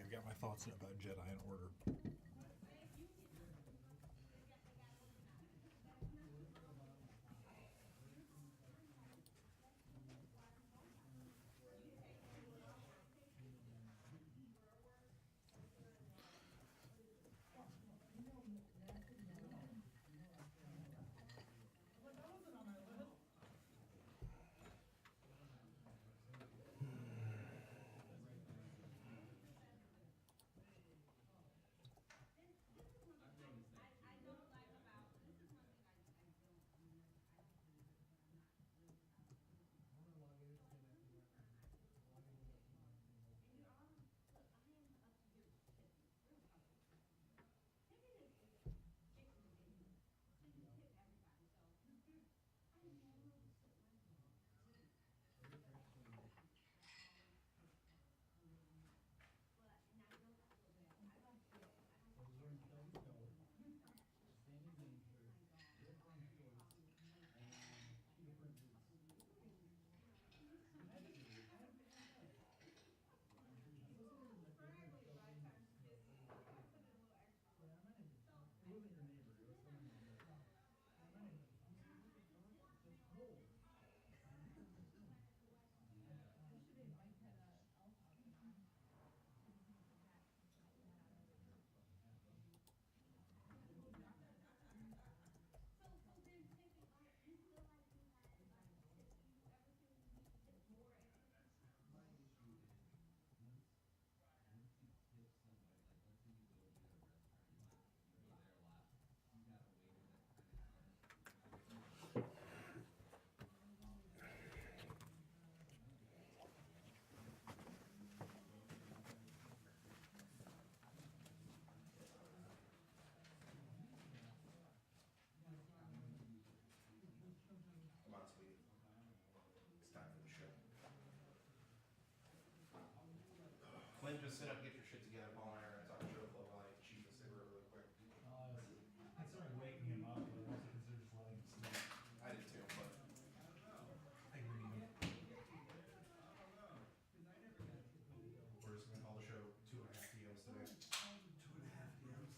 I've got my thoughts about Jedi in order. Come on, sweetie. It's time for the show. Flynn, just sit up and get your shit together. Paul and I are going to talk show flow while I cheat the cigarette really quick. I was considering waking him up, but I also considered just letting him sleep. I did too, but I think we need him. we're just going to call the show 2.5 DMs today. 2.5 DMs.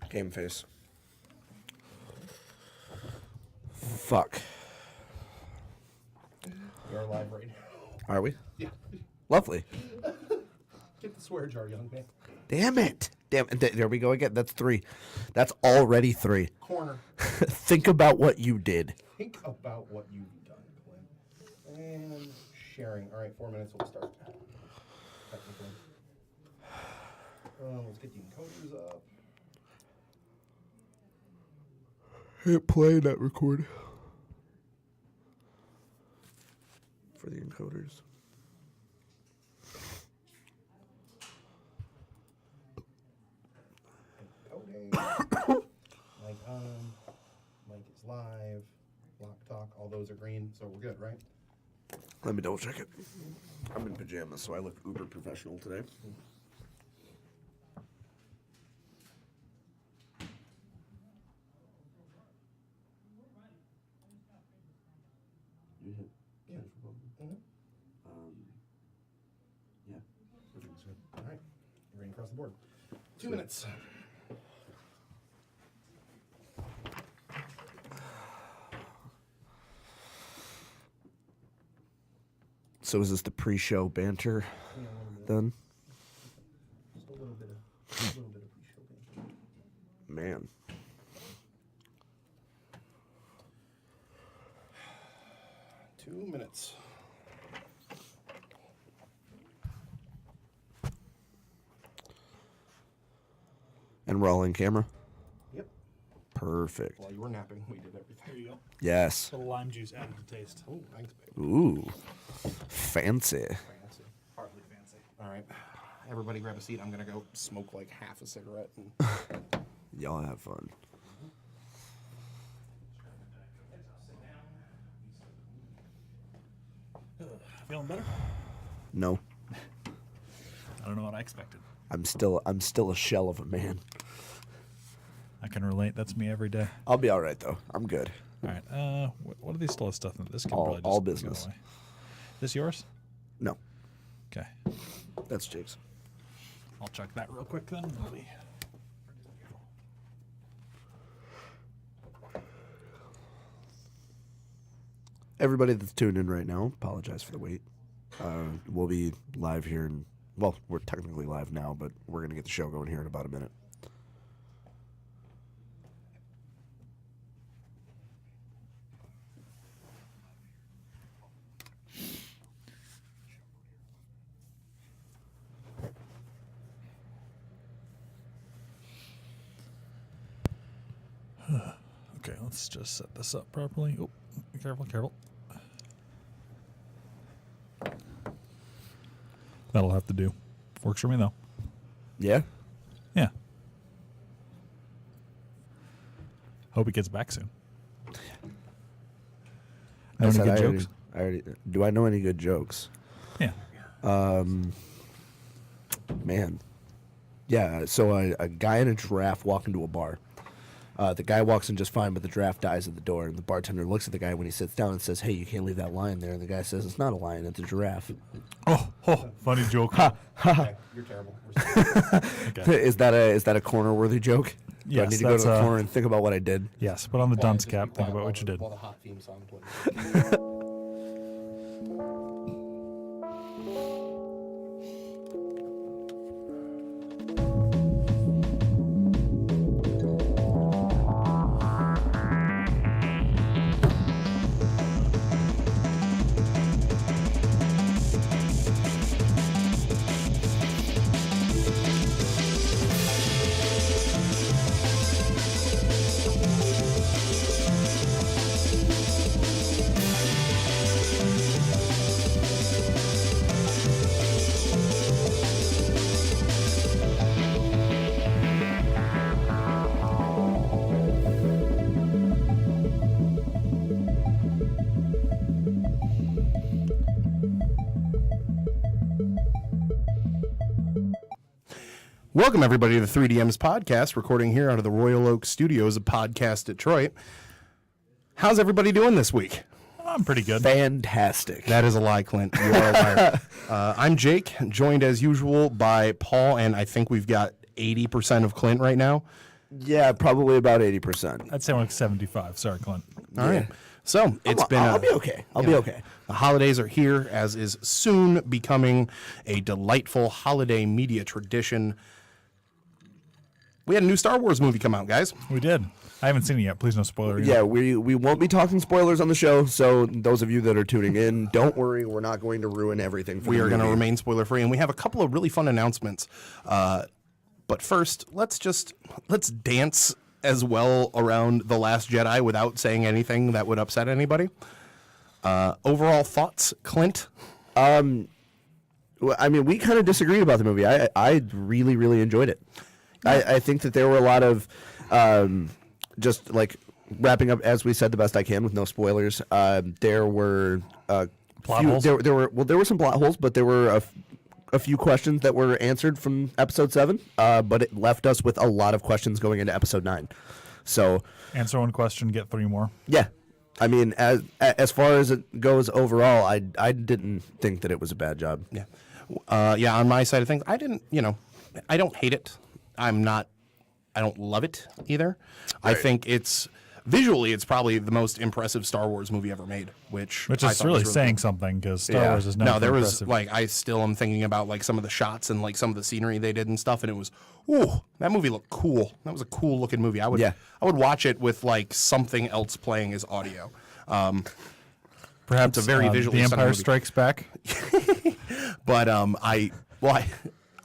Game face. Fuck. We are live right now. Are we? Yeah. Lovely. Get the swear jar, young man. Damn it. There we go again. That's 3. That's already 3. Corner. Think about what you did. Think about what you've done, Clint. And sharing. All right, 4 minutes. We'll start. Technically. Let's get the encoders up. Hit play, not record. For the encoders. Encoding. Mic on. Mic is live. Lock talk. All those are green, so we're good, right? Let me double check it. I'm in pajamas, so I look uber professional today. You hit cancel button? Yeah. Everything's good. All right. Green across the board. 2 minutes. So is this the pre-show banter Yeah, a little bit. then? Just a little bit of pre-show banter. Man. Two minutes. And we're all in camera? Yep. Perfect. While you were napping, we did everything. There you go. Yes. A little lime juice added to taste. Oh, thanks, babe. Ooh. Fancy. Fancy. Hardly fancy. All right. Everybody grab a seat. I'm going to go smoke like half a cigarette. And Y'all have fun. Feeling better? No. I don't know what I expected. I'm still a shell of a man. I can relate. That's me every day. I'll be all right though. I'm good. All right. What are these still have stuff in it? This can All- probably just all go business. away. This yours? No. Okay. That's Jake's. I'll check that real quick then. We'll be- Everybody that's tuned in right now, apologize for the wait. We'll be live here in, well, we're technically live now, but we're going to get the show going here in about a minute. Okay, let's just set this up properly. Oh, careful, careful. That'll have to do. Works for me though. Yeah? Yeah. Hope he gets back soon. Know any good jokes? Do I know any good jokes? Yeah. Man. Yeah, so a guy and a giraffe walk into a bar. The guy walks in just fine, but the giraffe dies at the door. And the bartender looks at the guy when he sits down and says, "Hey, you can't leave that lion there." And the guy says, "It's not a lion, it's a giraffe." Oh, funny joke. okay, you're terrible. Okay. Is that a corner-worthy joke? Do I Yes, need to go to the that's, corner and think about what I did? Yes, put on the dunce cap. Think about what you did. While the hot theme song plays. Welcome, everybody, to the 3DM's podcast, recording here out of the Royal Oak Studios of Podcast Detroit. How's everybody doing this week? I'm pretty good. Fantastic. That is a lie, Clint. You are a liar. I'm Jake, joined as usual by Paul, and I think we've got 80% of Clint right now. Yeah, probably about 80%. I'd say like 75. Sorry, Clint. All right. So it's been. I'll be okay. I'll be okay. The holidays are here, as is soon becoming a delightful holiday media tradition. We had a new Star Wars movie come out, guys. We did. I haven't seen it yet. Please no spoiler. Yeah, we won't be talking spoilers on the show, so those of you that are tuning in, don't worry. We're not going to ruin everything for We the are going to movie. remain spoiler free, and we have a couple of really fun announcements. But first, let's dance as well around The Last Jedi without saying anything that would upset anybody. Overall thoughts, Clint? Well, I mean, we kind of disagreed about the movie. I really, really enjoyed it. I think that there were a lot of just like wrapping up, as we said, the best I can with no spoilers. There were Plot holes? There were some plot holes, but there were a few questions that were answered from episode 7. But it left us with a lot of questions going into episode 9. So Answer one question, get 3 more. yeah, I mean, as far as it goes overall, I didn't think that it was a bad job. Yeah. On my side of things, I don't hate it. I don't love it either. Right. I think visually, it's probably the most impressive Star Wars movie ever made, which Which I is thought really was saying cool. something because Star Yeah. Wars is No, there was impressive. I still am thinking about like some of the shots and like some of the scenery they did and stuff, and it was, ooh, that movie looked cool. That was a cool looking movie. I would watch it with like something else playing as audio. Perhaps it's a very visually The stunning Empire movie. Strikes Back. But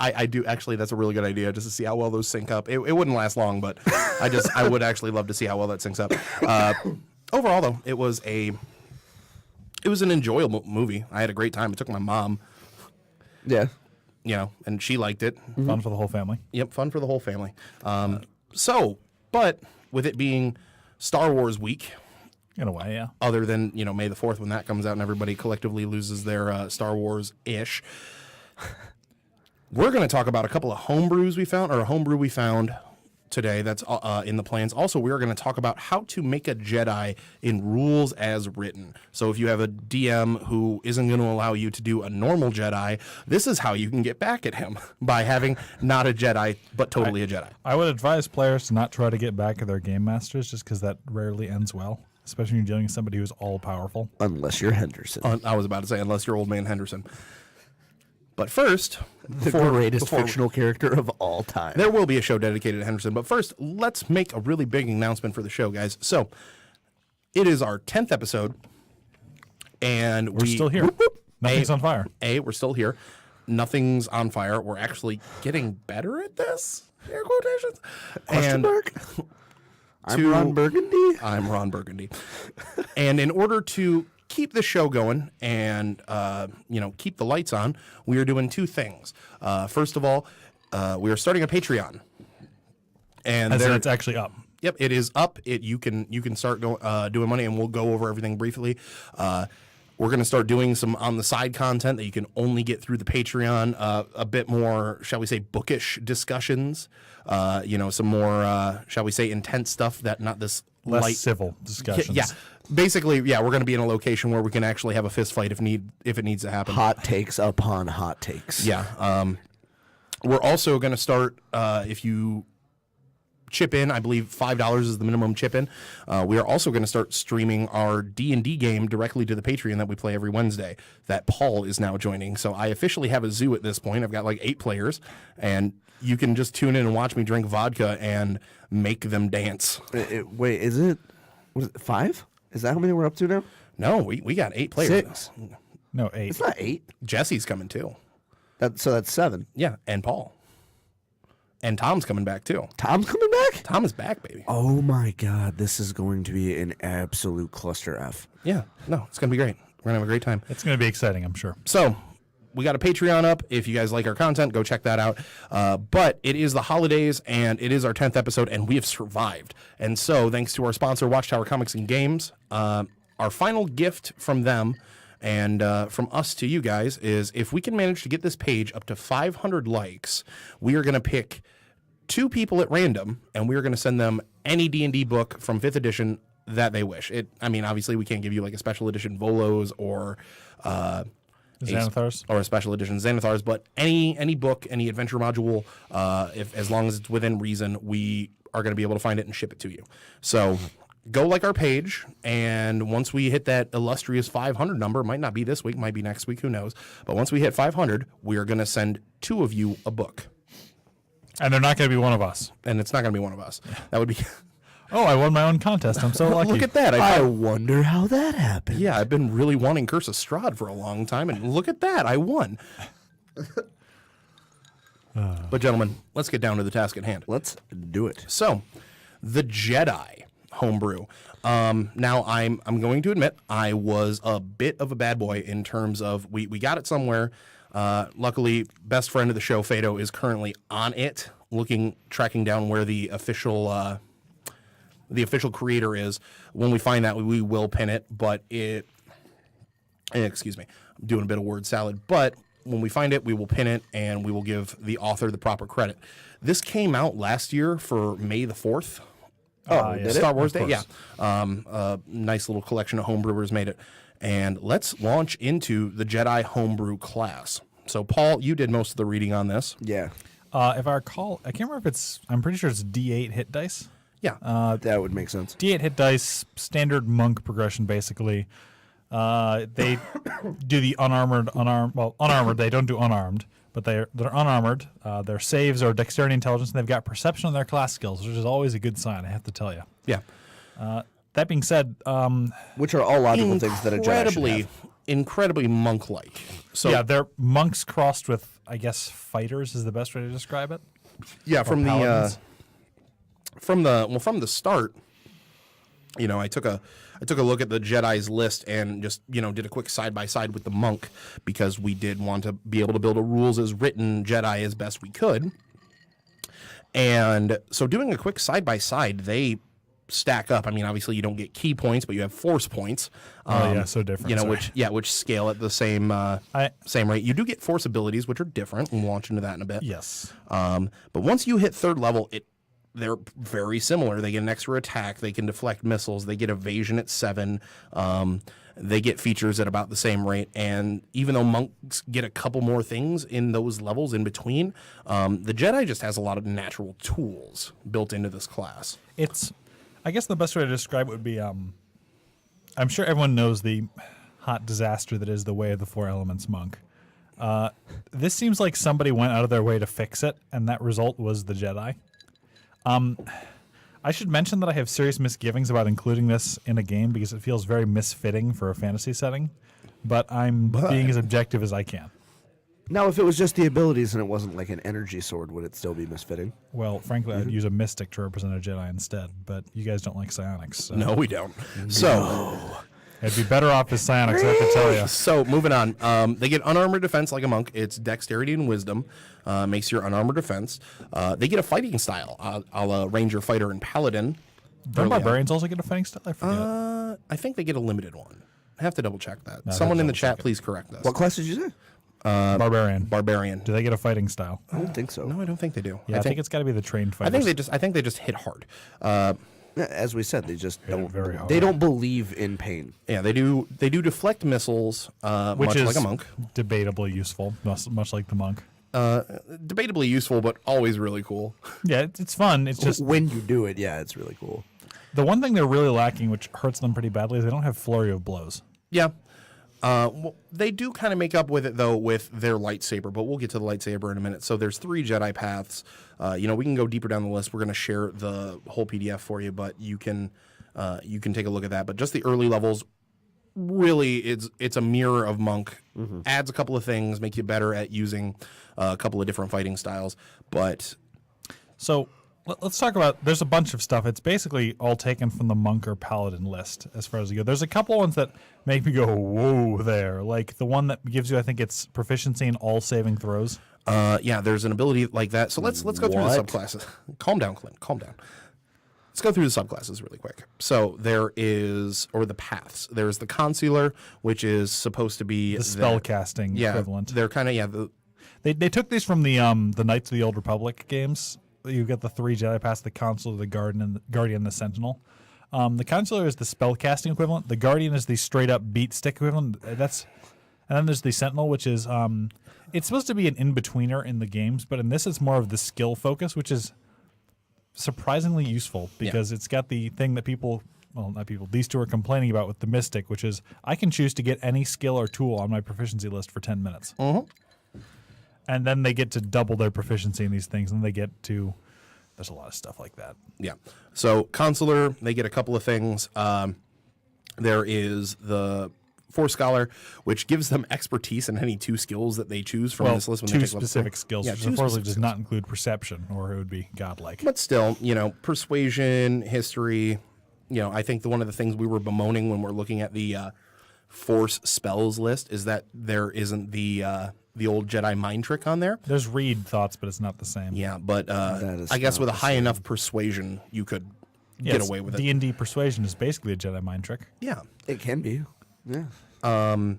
I do actually. That's a really good idea, just to see how well those sync up. It wouldn't last long, but I would actually love to see how well that syncs up. Overall, though, it was an enjoyable movie. I had a great time. I took my mom, Yeah. and she liked it. Fun for the whole family. Yep, fun for the whole family. But with it being Star Wars week, In a way, yeah. other than May the 4th when that comes out and everybody collectively loses their Star Wars-ish. We're going to talk about a couple of homebrews we found, or a homebrew we found today that's in the plans. Also, we are going to talk about how to make a Jedi in rules as written. So if you have a DM who isn't going to allow you to do a normal Jedi, this is how you can get back at him by having not a Jedi, but totally a Jedi. I would advise players to not try to get back at their game masters just because that rarely ends well, especially when you're dealing with somebody who's all powerful. Unless you're Henderson. I was about to say, unless you're Old Man Henderson. But first, The greatest fictional character of all time. there will be a show dedicated to Henderson. But first, let's make a really big announcement for the show, guys. So, it is our 10th episode, and We're still here. Nothing's on fire. We're still here. Nothing's on fire. We're actually getting better at this. Air quotations. Question mark? I'm to- Ron Burgundy. I'm Ron Burgundy. And in order to keep the show going and keep the lights on, we are doing 2 things. First of all, we are starting a Patreon, and As in it's actually up. Yep, it is up. You can start doing money, and we'll go over everything briefly. We're going to start doing some on the side content that you can only get through the Patreon. A bit more, shall we say, bookish discussions. Some more, shall we say, intense stuff that not this Less light civil discussions. Yeah, basically, we're going to be in a location where we can actually have a fist fight if it needs to happen. Hot takes upon hot takes. Yeah. We're also going to start, if you chip in, I believe $5 is the minimum chip in. We are also going to start streaming our D&D game directly to the Patreon that we play every Wednesday that Paul is now joining. So I officially have a zoo at this point. I've got like 8 players, and you can just tune in and watch me drink vodka and make them dance. Wait, is it 5? Is that how many we're up to now? No, we got 8 players. 6. No, 8. It's not 8. Jesse's coming too. So that's 7. Yeah, and Paul. And Tom's coming back too. Tom's coming back? Tom is back, baby. Oh my God, this is going to be an absolute cluster F. Yeah, no, it's going to be great. We're going to have a great time. It's going to be exciting, I'm sure. So, we got a Patreon up. If you guys like our content, go check that out. But it is the holidays, and it is our 10th episode, and we have survived. And so, thanks to our sponsor, Watchtower Comics and Games, our final gift from them and from us to you guys is if we can manage to get this page up to 500 likes, we are going to pick 2 people at random, and we are going to send them any D&D book from 5th edition that they wish. Obviously, we can't give you like a special edition Volos or Xanathars? or a special edition Xanathars, but any book, any adventure module, as long as it's within reason, we are going to be able to find it and ship it to you. So go like our page, and once we hit that illustrious 500 number, it might not be this week, might be next week, who knows. But once we hit 500, we are going to send 2 of you a book. And they're not going to be one of us. And it's not going to be one of us. That would be... Oh, I won my own contest. I'm so lucky. Look at that. I wonder how that happened. Yeah, I've been really wanting Curse of Strahd for a long time, and look at that. I won. But gentlemen, let's get down to the task at hand. Let's do it. So, the Jedi homebrew. Now, I'm going to admit I was a bit of a bad boy in terms of we got it somewhere. Luckily, best friend of the show, Fado, is currently on it, tracking down where the official creator is. When we find that, we will pin it. But excuse me, I'm doing a bit of word salad. But when we find it, we will pin it, and we will give the author the proper credit. This came out last year for May the 4th. Did Star it? Wars Day, Of yeah. Nice little collection of homebrewers made it. And let's launch into the Jedi homebrew class. So, Paul, you did most of the reading on this. Yeah. If I recall, I can't remember if I'm pretty sure it's D8 hit dice. Yeah. That would make sense. D8 hit dice, standard monk progression, basically. They do the unarmored. Well, unarmored. They don't do unarmed, but they're unarmored. Their saves are dexterity, intelligence, and they've got perception on their class skills, which is always a good sign. I have to tell you. Yeah. That being said, Which are all logical things that a Jedi should have. Incredibly monk-like. So yeah, they're monks crossed with, I guess, fighters is the best way to describe it. yeah, Or from paladins. the start, I took a look at the Jedi's list and just did a quick side by side with the monk, because we did want to be able to build a rules as written Jedi as best we could. And so doing a quick side by side, they stack up. I mean, obviously you don't get key points, but you have force points. So different. Sorry. which scale at the same rate. You do get force abilities, which are different. We'll launch into that in a bit. Yes. But once you hit 3rd level, they're very similar. They get an extra attack. They can deflect missiles. They get evasion at 7. They get features at about the same rate. And even though monks get a couple more things in those levels in between, the Jedi just has a lot of natural tools built into this class. I guess the best way to describe it would be, I'm sure everyone knows the hot disaster that is the Way of the Four Elements monk. This seems like somebody went out of their way to fix it, and that result was the Jedi. I should mention that I have serious misgivings about including this in a game because it feels very misfitting for a fantasy setting, but I'm being as objective as I can. Now, if it was just the abilities and it wasn't like an energy sword, would it still be misfitting? Well, frankly, I'd use a mystic to represent a Jedi instead, but you guys don't like psionics. So No, we don't. So it'd be better off as psionics, I have to tell you. So moving on, they get unarmored defense like a monk. It's dexterity and wisdom, makes your unarmored defense. They get a fighting style, a la ranger, fighter, and paladin. Don't barbarians also get a fighting style? I forget. I think they get a limited one. I have to double check that. Someone in the chat, please correct us. What class did you say? Barbarian. Barbarian. Do they get a fighting style? I don't think so. No, I don't think they do. Yeah, I think it's got to be the trained I fighters. think they just hit hard. As we said, they just don't. very hard. They don't believe in pain. Yeah, they do deflect missiles, which much is like a monk. debatably useful, much like the monk. Debatably useful, but always really cool. Yeah, it's fun. It's just When you do it, yeah, it's really cool. the one thing they're really lacking, which hurts them pretty badly, is they don't have flurry of blows. Yeah. Well, they do kind of make up with it, though, with their lightsaber, but we'll get to the lightsaber in a minute. So there's 3 Jedi paths. We can go deeper down the list. We're going to share the whole PDF for you, but you can take a look at that. But just the early levels, really, it's a mirror of monk. Mm-hmm. Adds a couple of things, make you better at using a couple of different fighting styles. But So let's talk about, there's a bunch of stuff. It's basically all taken from the monk or paladin list as far as you go. There's a couple ones that make me go, whoa there. Like the one that gives you, I think it's proficiency in all saving throws. yeah, there's an ability like that. So let's go through the subclasses. Calm down, Clint. Calm down. Let's go through the subclasses really quick. So there is, or the paths. There's the consular, which is supposed to be The spell casting equivalent. They're kind of They took these from the Knights of the Old Republic games. You get the 3 Jedi Pass, the Consular, the Guardian, and the Sentinel. The Consular is the spell casting equivalent. The Guardian is the straight up beat stick equivalent. And then there's the Sentinel, which is it's supposed to be an in-betweener in the games, but in this it's more of the skill focus, which is surprisingly useful because it's got the thing that people, well, not people, these two are complaining about with the Mystic, which is I can choose to get any skill or tool on my proficiency list for 10 minutes. And then they get to double their proficiency in these things, and they get to, there's a lot of stuff like that. Yeah. So Consular, they get a couple of things. There is the Force Scholar, which gives them expertise in any 2 skills that they choose from this list. When two they take level specific 4. skills, Yeah, which 2 unfortunately specific does skills. not include perception, or it would be godlike. But still, persuasion, history. I think one of the things we were bemoaning when we're looking at the Force spells list is that there isn't the old Jedi mind trick on there. There's read thoughts, but it's not the same. Yeah, but is I guess not with a the high enough persuasion, you could get away with it. D&D persuasion is basically a Jedi mind trick. Yeah. It can be. Yeah. And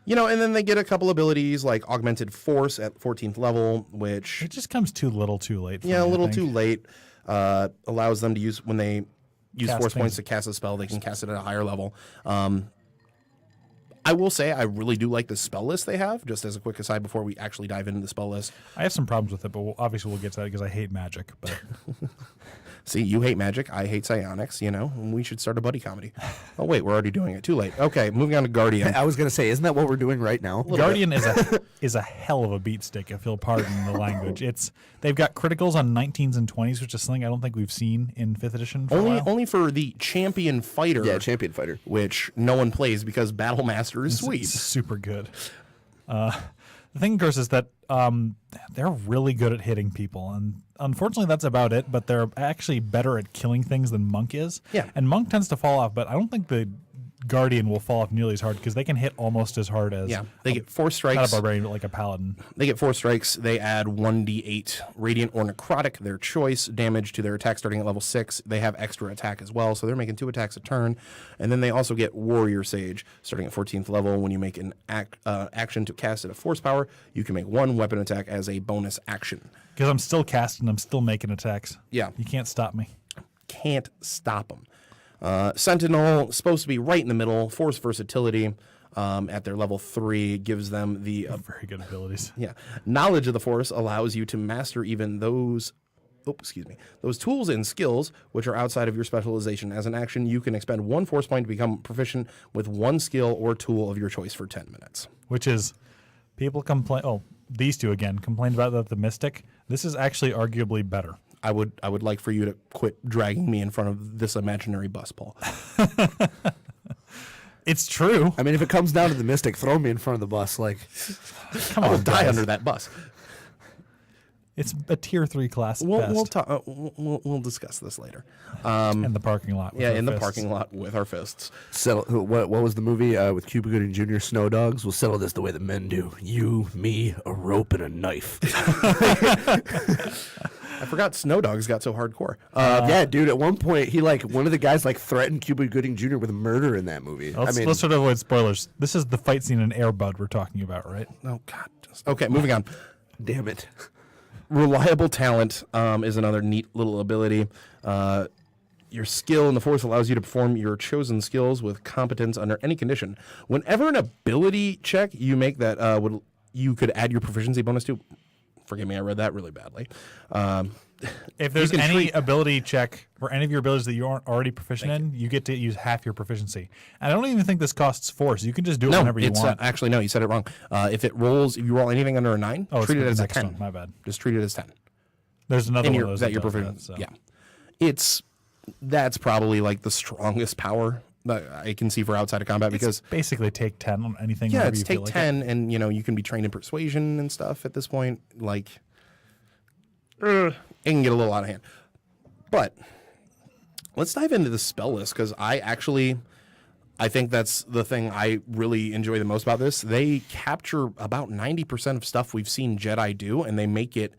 then they get a couple abilities like Augmented Force at 14th level, which It just comes too little too late. For me, a I little think. too late. Allows them to use when they use Cast force things. points to cast a spell, they can cast it at a higher level. I will say I really do like the spell list they have. Just as a quick aside before we actually dive into the spell list. I have some problems with it, but obviously we'll get to that because I hate magic. But See, you hate magic, I hate psionics, and we should start a buddy comedy. Oh, wait, we're already doing it. Too late. Okay, moving on to Guardian. I was going to say, isn't that what we're doing right now? Guardian is a hell of a beat stick, if you'll pardon the language. They've got criticals on 19s and 20s, which is something I don't think we've seen in 5th edition for a while. Only for the champion fighter. Yeah, champion fighter. Which no one plays because Battle Master is sweet. It's super good. The thing, of course, is that they're really good at hitting people, and unfortunately, that's about it. But they're actually better at killing things than Monk is. Yeah. And Monk tends to fall off, but I don't think the Guardian will fall off nearly as hard because they can hit almost as hard as They get 4 strikes. not a barbarian, but like a paladin. They get 4 strikes. They add 1d8 radiant or necrotic, their choice, damage to their attack starting at level 6. They have extra attack as well, so they're making 2 attacks a turn. And then they also get Warrior Sage starting at 14th level. When you make an action to cast it a force power, you can make 1 weapon attack as a bonus action. Because I'm still casting, I'm still making attacks. Yeah. You can't stop me. Can't stop them. Sentinel, supposed to be right in the middle. Force versatility at their level 3 gives them the Very good abilities. knowledge of the Force allows you to master even those tools and skills which are outside of your specialization. As an action, you can expend 1 force point to become proficient with 1 skill or tool of your choice for 10 minutes. Which is, people complain. Oh, these two again complained about that the Mystic. This is actually arguably better. I would like for you to quit dragging me in front of this imaginary bus, Paul. It's true. I mean, if it comes down to the Mystic, throw me in front of the bus. Like, Come I will on, die guys. under that bus. It's a tier 3 class. We'll best. talk. We'll discuss this later. In the parking lot. with Yeah, our in the fists. parking lot with our fists. settle. What was the movie with Cuba Gooding Jr. Snow Dogs? We'll settle this the way the men do. You, me, a rope, and a knife. I forgot Snow Dogs got so hardcore. Yeah, dude. At one point, one of the guys threatened Cuba Gooding Jr. with murder in that movie. Let's sort of avoid spoilers. This is the fight scene in Air Bud we're talking about, right? Oh God. Okay, moving on. damn it. Reliable talent is another neat little ability. Your skill in the Force allows you to perform your chosen skills with competence under any condition. Whenever an ability check you make that you could add your proficiency bonus to. Forgive me, I read that really badly. If there's can any treat- ability check for any of your abilities that you aren't already proficient in, you get to use half your proficiency. And I don't even think this costs Force. You can just do it whenever you want. Actually, no, you said it wrong. If you roll anything under a 9, Oh, it's treat it the as a next 10. one. My bad. Just treat it as 10. There's another And one of those that you're does proficient. that, so. Yeah, that's probably like the strongest power that I can see for outside of combat because Basically take 10 on anything. yeah, whenever it's you feel take like 10, and you can be trained in persuasion and stuff at this point. Like, it can get a little out of hand. But let's dive into the spell list because I think that's the thing I really enjoy the most about this. They capture about 90% of stuff we've seen Jedi do, and they make it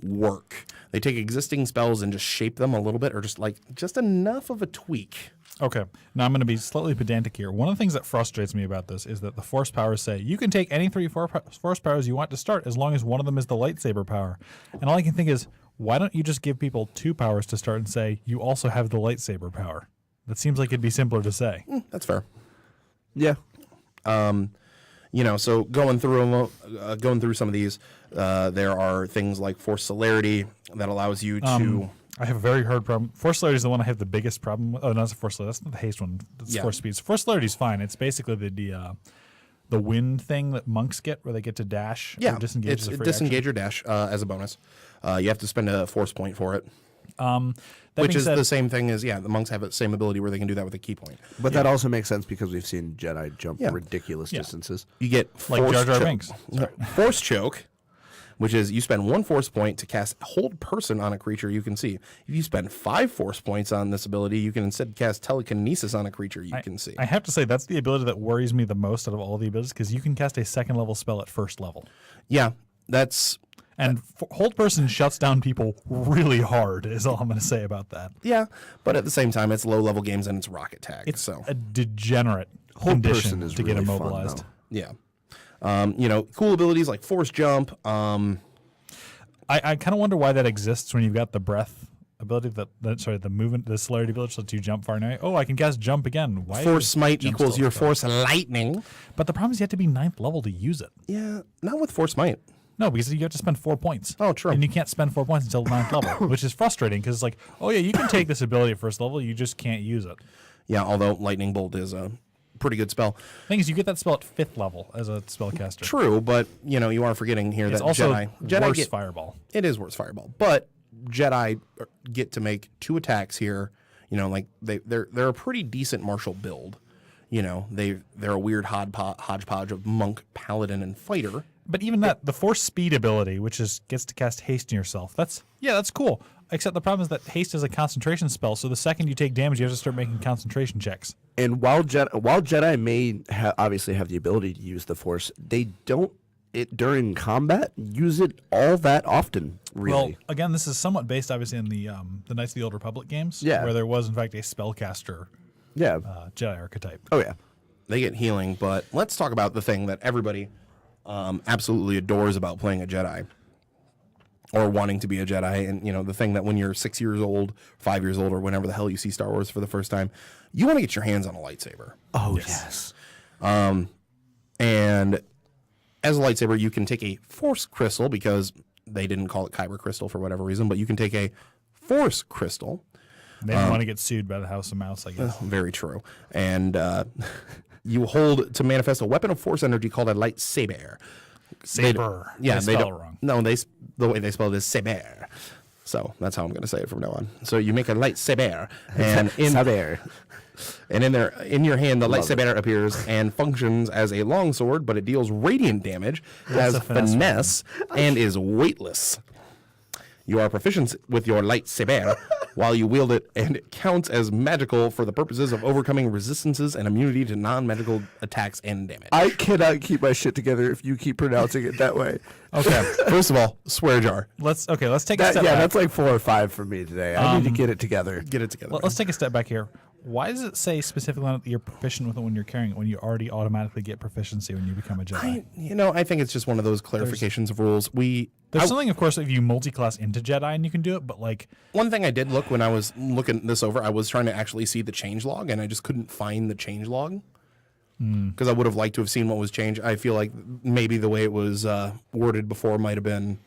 work. They take existing spells and just shape them a little bit, or just enough of a tweak. Okay, now I'm going to be slightly pedantic here. One of the things that frustrates me about this is that the Force powers say you can take any 3 Force powers you want to start as long as one of them is the lightsaber power. And all I can think is, why don't you just give people 2 powers to start and say you also have the lightsaber power? That seems like it'd be simpler to say. That's fair. Yeah. So going through some of these, there are things like Force Celerity that allows you to I have a very hard problem. Force celerity is the one I have the biggest problem with. Oh, no, that's the force celerity. That's not the haste one. That's force speed. So force celerity is fine. It's basically the wind thing that monks get, where they get to dash. Yeah, or disengage. it's as a free disengage action. or dash as a bonus. You have to spend a force point for it, That which being is said, the same thing as the monks have the same ability where they can do that with a key point. But that also makes sense because we've seen Jedi jump Yeah. ridiculous distances. You get Like force Jar Jar choke. Binks. Force choke, which is you spend 1 force point to cast hold person on a creature you can see. If you spend 5 force points on this ability, you can instead cast telekinesis on a creature you can see. I have to say that's the ability that worries me the most out of all the abilities because you can cast a second level spell at first level. Yeah, that's And hold person shuts down people really hard. Is all I'm going to say about that. but at the same time, it's low level games and it's rocket tag. It's so a degenerate Hold condition person is to get really fun, immobilized. though. yeah, cool abilities like force jump. I kind of wonder why that exists when you've got the breath ability, the movement, the celerity ability lets you jump far away. Oh, I can cast jump again. Why Force is smite jump equals still your a spell? force lightning. But the problem is you have to be 9th level to use it. Yeah, not with force smite. No, because you have to spend 4 points. Oh, true. And you can't spend 4 points until 9th level, which is frustrating because it's like, oh yeah, you can take this ability at first level, you just can't use it. Yeah, although lightning bolt is a pretty good spell. Thing is, you get that spell at 5th level as a spellcaster. True, but you are forgetting here It's that also Jedi worse get, fireball. It is worse fireball, but Jedi get to make 2 attacks here. Like they're a pretty decent martial build. They're a weird hodgepodge of monk, paladin, and fighter. But even that, the force speed ability, which gets to cast haste in yourself, that's cool. Except the problem is that haste is a concentration spell, so the second you take damage, you have to start making concentration checks. And while Jedi may obviously have the ability to use the Force, they don't during combat use it all that often. Really, Well, again, this is somewhat based, obviously, in the Knights of the Old Republic games, Yeah. where there was, in fact, a spellcaster yeah. Jedi archetype. Oh yeah. They get healing, but let's talk about the thing that everybody absolutely adores about playing a Jedi or wanting to be a Jedi. And, the thing that when you're 6 years old, 5 years old, or whenever the hell you see Star Wars for the first time, you want to get your hands on a lightsaber. Oh yes. And as a lightsaber, you can take a Force crystal because they didn't call it Kyber crystal for whatever reason, but you can take a Force crystal. They didn't want to get sued by the House of Mouse, I guess. Very true. And you hold to manifest a weapon of Force energy called a lightsaber. Saber. Yeah, they they spell don't. it wrong. No, the way they spell it is saber. So that's how I'm going to say it from now on. So you make a lightsaber, and Saber. in your hand, the lightsaber appears and functions as a longsword, but it deals radiant damage, has a finesse finesse, and is weightless. You are proficient with your lightsaber while you wield it, and it counts as magical for the purposes of overcoming resistances and immunity to non-magical attacks and damage. I cannot keep my shit together if you keep pronouncing it that way. Okay, First of all, swear jar. let's take a step Yeah, back. that's like 4 or 5 for me today. I need to get it together. Get it together. Let's take a step back here. Why does it say specifically on it that you're proficient with it when you're carrying it when you already automatically get proficiency when you become a Jedi? I think it's just one of those clarifications of rules. There's something, of course, if you multi-class into Jedi and you can do it, but like, One thing I did look when I was looking this over, I was trying to actually see the change log, and I just couldn't find the change log because I would have liked to have seen what was changed. I feel like maybe the way it was worded before might have been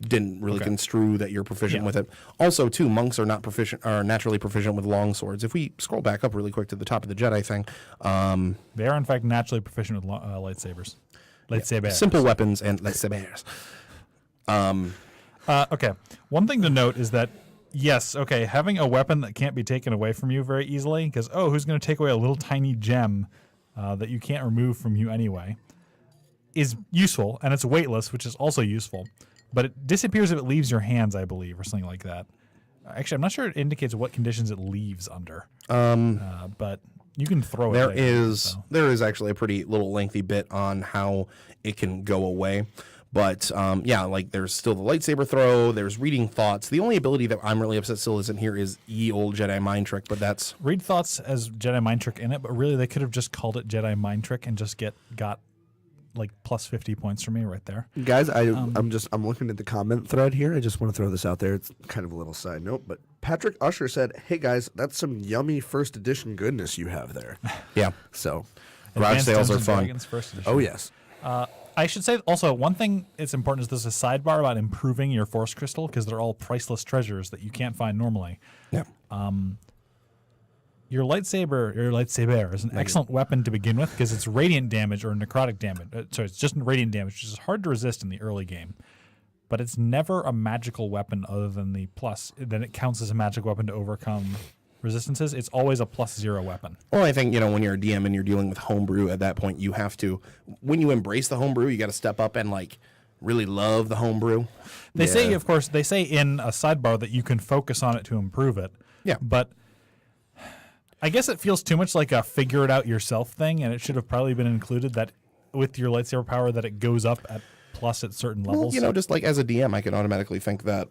didn't really construe that you're proficient with it. Also, too, monks are naturally proficient with long swords. If we scroll back up really quick to the top of the Jedi thing, they are in fact naturally proficient with lightsabers. Lightsabers. simple weapons and lightsabers. Okay. One thing to note is that, yes, okay, having a weapon that can't be taken away from you very easily, because, who's going to take away a little tiny gem that you can't remove from you anyway, is useful, and it's weightless, which is also useful. But it disappears if it leaves your hands, I believe, or something like that. Actually, I'm not sure it indicates what conditions it leaves under. But you can throw it. There is actually a pretty little lengthy bit on how it can go away. But like there's still the lightsaber throw. There's reading thoughts. The only ability that I'm really upset still isn't here is ye old Jedi mind trick. But that's Read thoughts as Jedi mind trick in it, but really they could have just called it Jedi mind trick and just got like plus 50 points for me right there. Guys, I'm looking at the comment thread here. I just want to throw this out there. It's kind of a little side note, but Patrick Usher said, "Hey guys, that's some yummy first edition goodness you have there." yeah. So, Garage Advanced sales are Dungeons and fun. Dragons first edition. oh yes. I should say also one thing that's important is there's a sidebar about improving your force crystal because they're all priceless treasures that you can't find normally. Yeah. Your lightsaber is an excellent weapon to begin with because it's radiant damage or necrotic damage. It's just radiant damage, which is hard to resist in the early game. But it's never a magical weapon other than the plus. Then it counts as a magic weapon to overcome resistances. It's always a +0 weapon. Well, I think, when you're a DM and you're dealing with homebrew at that point, you have to, when you embrace the homebrew, you got to step up and really love the homebrew. They say, of course, in a sidebar that you can focus on it to improve it. Yeah. But I guess it feels too much like a figure it out yourself thing, and it should have probably been included that with your lightsaber power that it goes up at plus at certain levels. Well, just as a DM, I can automatically think that,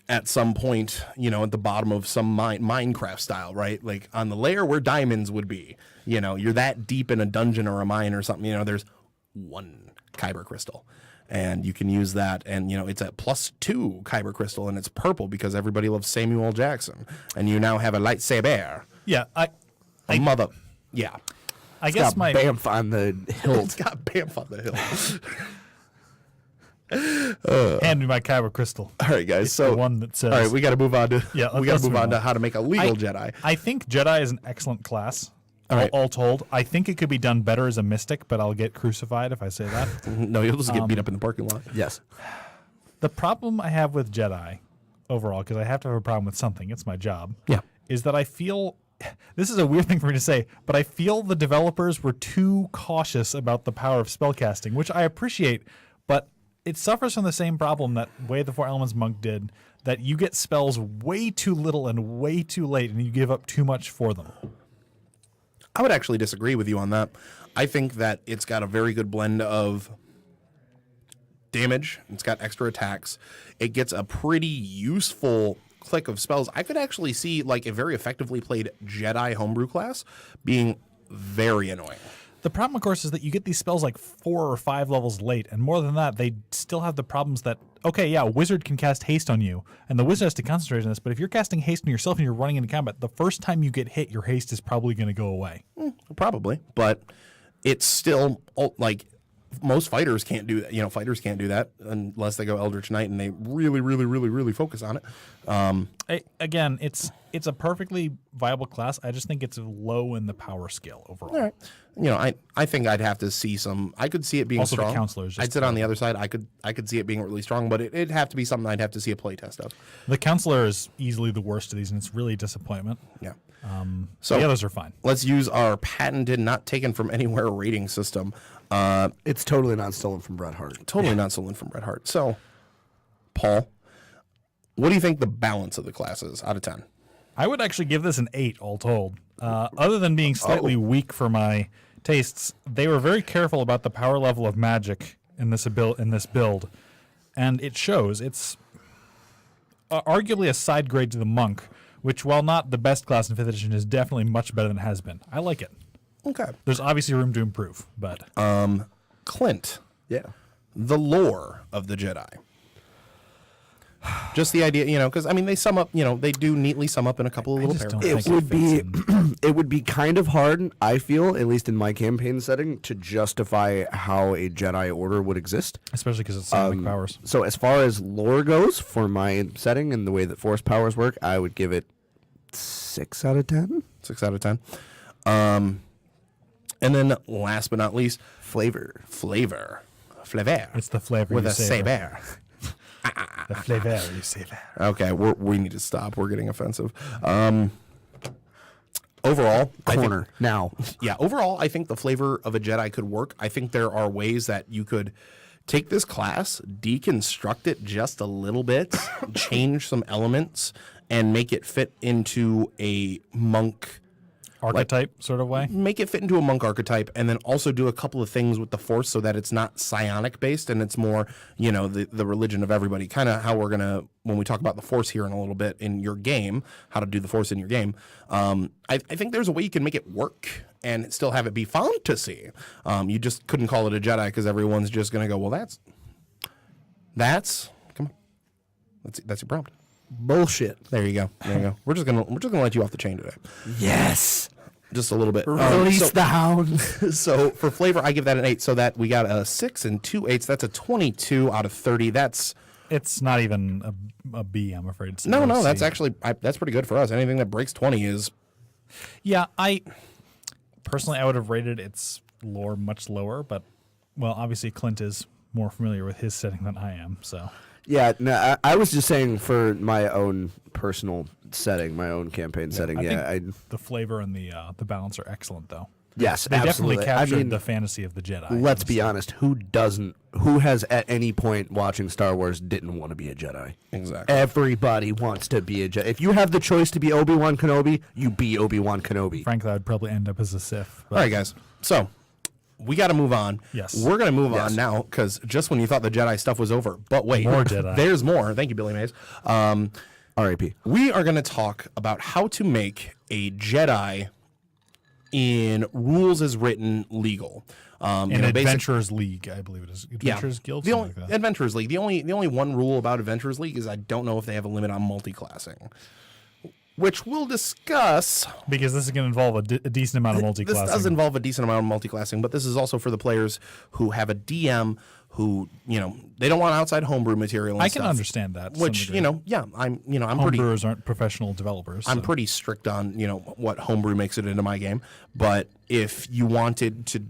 at some point, at the bottom of some Minecraft style, right? Like on the layer where diamonds would be, you're that deep in a dungeon or a mine or something, there's one kyber crystal. And you can use that, and, it's a +2 kyber crystal, and it's purple because everybody loves Samuel L. Jackson. And you now have a lightsaber. Yeah, Yeah. I guess my Bamf on the hilt. It's got Bamf on the hill. hand me my kyber crystal. All right, guys. It's So the one that says. all right, we got to move on to let's move on. to how to make a legal Jedi. I think Jedi is an excellent class. All right. All told, I think it could be done better as a mystic, but I'll get crucified if I say that. No, you'll just get beat up in the parking lot. Yes. The problem I have with Jedi overall, because I have to have a problem with something, it's my job, is that I feel, this is a weird thing for me to say, but I feel the developers were too cautious about the power of spellcasting, which I appreciate, but it suffers from the same problem that Way of the Four Elements Monk did, that you get spells way too little and way too late, and you give up too much for them. I would actually disagree with you on that. I think that it's got a very good blend of damage. It's got extra attacks. It gets a pretty useful click of spells. I could actually see a very effectively played Jedi homebrew class being very annoying. The problem, of course, is that you get these spells 4 or 5 levels late, and more than that, they still have the problems that, a wizard can cast haste on you, and the wizard has to concentrate on this, but if you're casting haste on yourself and you're running into combat, the first time you get hit, your haste is probably going to go away. Probably, but it's still, most fighters can't do that. Fighters can't do that unless they go Eldritch Knight and they really, really, really, really focus on it. Again, it's a perfectly viable class. I just think it's low in the power scale overall. All right. I think I'd have to see some. I could see it being Also, the strong. counselors. I'd sit on the other side. I could see it being really strong, but it'd have to be something I'd have to see a play test of. The counselor is easily the worst of these, and it's really a disappointment. Yeah. So the others are fine. Let's use our patented, not taken from anywhere rating system. It's totally not stolen from Bret Hart. Totally not stolen from Bret Hart. So, Paul, what do you think the balance of the class is out of 10? I would actually give this an 8 all told. Other than being slightly weak for my tastes, they were very careful about the power level of magic in this build, and it shows. It's arguably a side grade to the monk, which, while not the best class in 5th edition, is definitely much better than it has been. I like it. Okay. There's obviously room to improve, but Clint, Yeah. the lore of the Jedi. Just the idea, because they sum up, they do neatly sum up in a couple of little just don't paragraphs. think It would be it would be kind of hard, I feel, at least in my campaign setting, to justify how a Jedi Order would exist. especially because it's psionic powers. So as far as lore goes, for my setting and the way that Force powers work, I would give it 6 out of 10. 6 out of 10. And then last but not least, Flavor. It's the flavor with you a savor. saber. The flavor you savor. Okay, we need to stop. We're getting offensive. Overall, Corner. Now. Overall, I think the flavor of a Jedi could work. I think there are ways that you could take this class, deconstruct it just a little bit, change some elements, and make it fit into a monk Archetype sort of way. make it fit into a monk archetype, and then also do a couple of things with the Force so that it's not psionic based and it's more, the religion of everybody. Kind of how we're gonna, when we talk about the Force here in a little bit in your game, how to do the Force in your game. I think there's a way you can make it work and still have it be fantasy. You just couldn't call it a Jedi because everyone's just gonna go, well, that's come on, that's your prompt. Bullshit. There you go. We're just gonna let you off the chain today. Yes. Just a little bit. Release the hound. So for flavor, I give that an 8. So that we got a 6 and 2 8s. That's a 22 out of 30. It's not even a B, I'm afraid. It's No, a that's C. actually that's pretty good for us. Anything that breaks 20 is. Yeah, personally, I would have rated its lore much lower, but, well, obviously Clint is more familiar with his setting than I am, so. Yeah, no, I was just saying for my own personal setting, my own campaign setting. I think the flavor and the balance are excellent, though. Yes, They absolutely. definitely captured I mean, the fantasy of the Jedi. let's be honest. Who has at any point watching Star Wars didn't want to be a Jedi? Exactly. Everybody wants to be a Jedi. If you have the choice to be Obi-Wan Kenobi, you be Obi-Wan Kenobi. Frankly, I'd probably end up as a Sith. All right, guys. So we got to move on. Yes. We're going to move on now because just when you thought the Jedi stuff was over, but wait. More Jedi. There's more. Thank you, Billy Mays. R.I.P. We are going to talk about how to make a Jedi in rules as written legal. In Adventurers League, I believe it is. Adventurers Guild? The only, Something like that. Adventurers League. The only one rule about Adventurers League is I don't know if they have a limit on multi-classing, which we'll discuss. Because this is going to involve a decent amount of multi-classing. This does involve a decent amount of multi-classing, but this is also for the players who have a DM who, they don't want outside homebrew material and I stuff. can understand that. to some Which, degree. I'm pretty Homebrewers aren't professional developers. I'm so. pretty strict on, what homebrew makes it into my game. But if you wanted to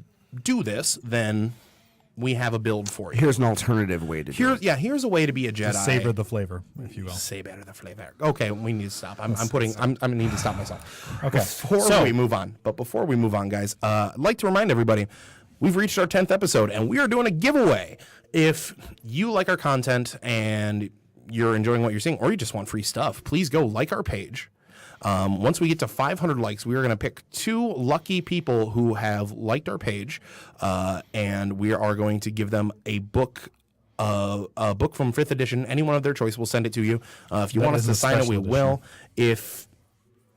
do this, then we have a build for you. Here's an alternative way to do it. Here's a way to be a Jedi. Savor the flavor, if you will. Savor the flavor. Okay, we need to stop. I need to stop myself. Okay. Before we move on, guys, I'd like to remind everybody, we've reached our 10th episode, and we are doing a giveaway. If you like our content and you're enjoying what you're seeing, or you just want free stuff, please go like our page. Once we get to 500 likes, we are going to pick 2 lucky people who have liked our page, and we are going to give them a book from 5th edition. Any one of their choice, we'll send it to you. If you want us to sign it, we will. If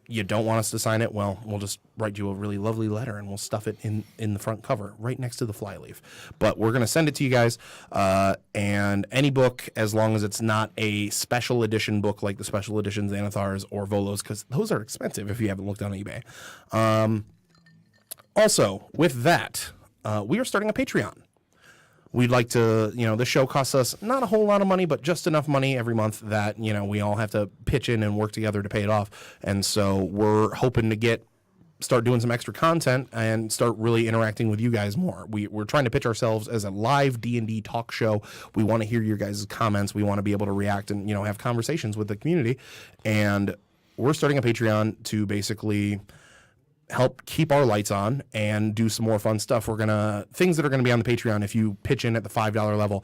you don't want us to sign it, well, we'll just write you a really lovely letter and we'll stuff it in the front cover right next to the flyleaf. But we're going to send it to you guys, and any book, as long as it's not a special edition book like the special editions, Xanathars or Volos, because those are expensive if you haven't looked on eBay. Also, with that, we are starting a Patreon. We'd like to, the show costs us not a whole lot of money, but just enough money every month that, we all have to pitch in and work together to pay it off. And so we're hoping to start doing some extra content and start really interacting with you guys more. We're trying to pitch ourselves as a live D&D talk show. We want to hear your guys' comments. We want to be able to react and, have conversations with the community. And we're starting a Patreon to basically help keep our lights on and do some more fun stuff. Things that are going to be on the Patreon. If you pitch in at the $5 level,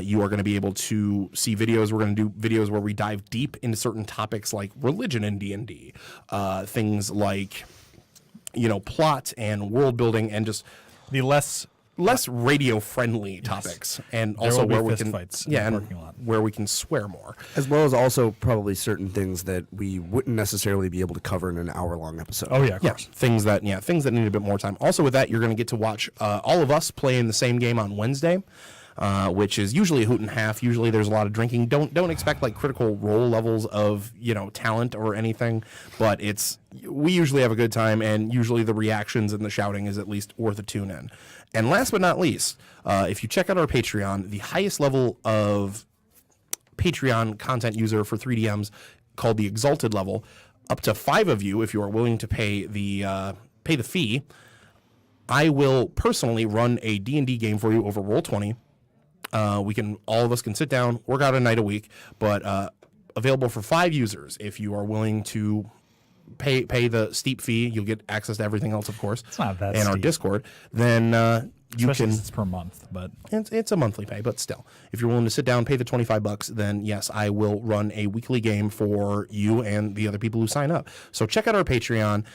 you are going to be able to see videos. We're going to do videos where we dive deep into certain topics like religion in D&D, things like, plot and world building, and just The less radio friendly topics, and There also will be where we fist can fights in the and parking lot. where we can swear more. As well as also probably certain things that we wouldn't necessarily be able to cover in an hour-long episode. Oh, yeah, of Yeah, course. things that need a bit more time. Also with that, you're going to get to watch all of us play in the same game on Wednesday, which is usually a hoot and a half. Usually there's a lot of drinking. Don't expect like critical role levels of talent or anything, but we usually have a good time, and usually the reactions and the shouting is at least worth a tune in. And last but not least, if you check out our Patreon, the highest level of Patreon content user for 3DMs, called the Exalted level, up to 5 of you, if you are willing to pay the fee, I will personally run a D&D game for you over Roll20. All of us can sit down, work out a night a week, but available for 5 users. If you are willing to pay the steep fee, you'll get access to everything else, of course. It's not that and our steep. Discord. Then you Especially can. since it's per month, but It's a monthly pay, but still, if you're willing to sit down, pay the $25, then yes, I will run a weekly game for you and the other people who sign up. So check out our Patreon.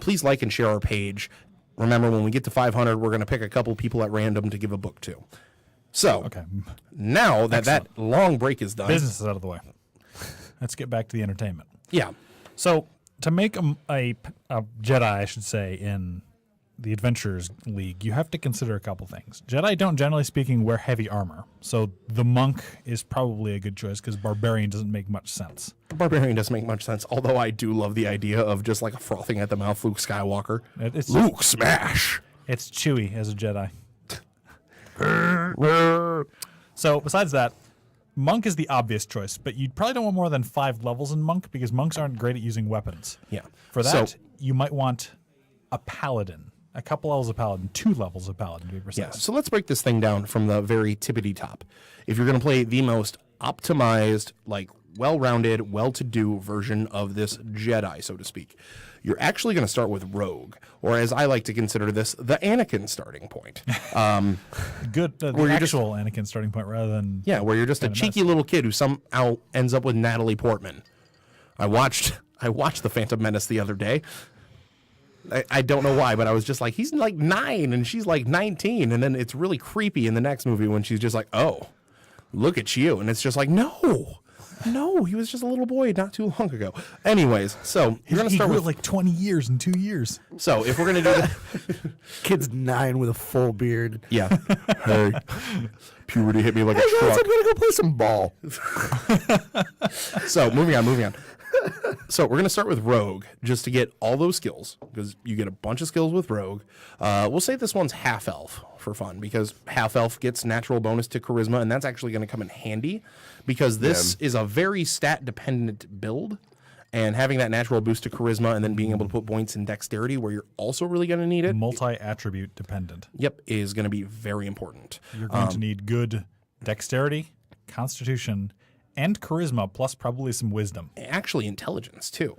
Please like and share our page. Remember, when we get to 500, we're going to pick a couple people at random to give a book to. So okay. now that long break is done, Business is out of the way. Let's get back to the entertainment. yeah, So to make a Jedi, I should say, in the Adventurers League, you have to consider a couple things. Jedi don't, generally speaking, wear heavy armor. So the monk is probably a good choice because barbarian doesn't make much sense. Barbarian doesn't make much sense, although I do love the idea of just like a frothing at the mouth Luke Skywalker. It's Luke, smash! It's Chewie as a Jedi. So besides that, Monk is the obvious choice, but you probably don't want more than 5 levels in Monk because monks aren't great at using weapons. Yeah. For that, So- you might want a Paladin. A couple levels of Paladin, 2 levels of Paladin to be precise. Yeah, so let's break this thing down from the very tippity top. If you're going to play the most optimized, like well-rounded, well-to-do version of this Jedi, so to speak, you're actually going to start with Rogue, or as I like to consider this, the Anakin starting point. Good, the Where you're just- actual Anakin starting point rather than Yeah, where you're just a Kinda cheeky little kid who somehow ends up with Natalie Portman. I watched The Phantom Menace the other day. I don't know why, but I was just like, he's like 9 and she's like 19, and then it's really creepy in the next movie when she's just like, oh, look at you, and it's just like, no, he was just a little boy not too long ago. Anyways, so you're gonna he start grew with like 20 years in 2 years. so if we're gonna do that, Kid's 9 with a full beard. yeah, hey, puberty hit me like a Hey guys, truck. I'm gonna go play some ball. So moving on. So we're going to start with Rogue just to get all those skills because you get a bunch of skills with Rogue. We'll say this one's half elf for fun because half elf gets natural bonus to charisma, and that's actually going to come in handy because this is a very stat dependent build, and having that natural boost to charisma and then being able to put points in dexterity where you're also really going to need it. Multi-attribute dependent. Yep, is going to be very important. You're going to need good dexterity, constitution, and charisma, plus probably some wisdom. Actually intelligence too.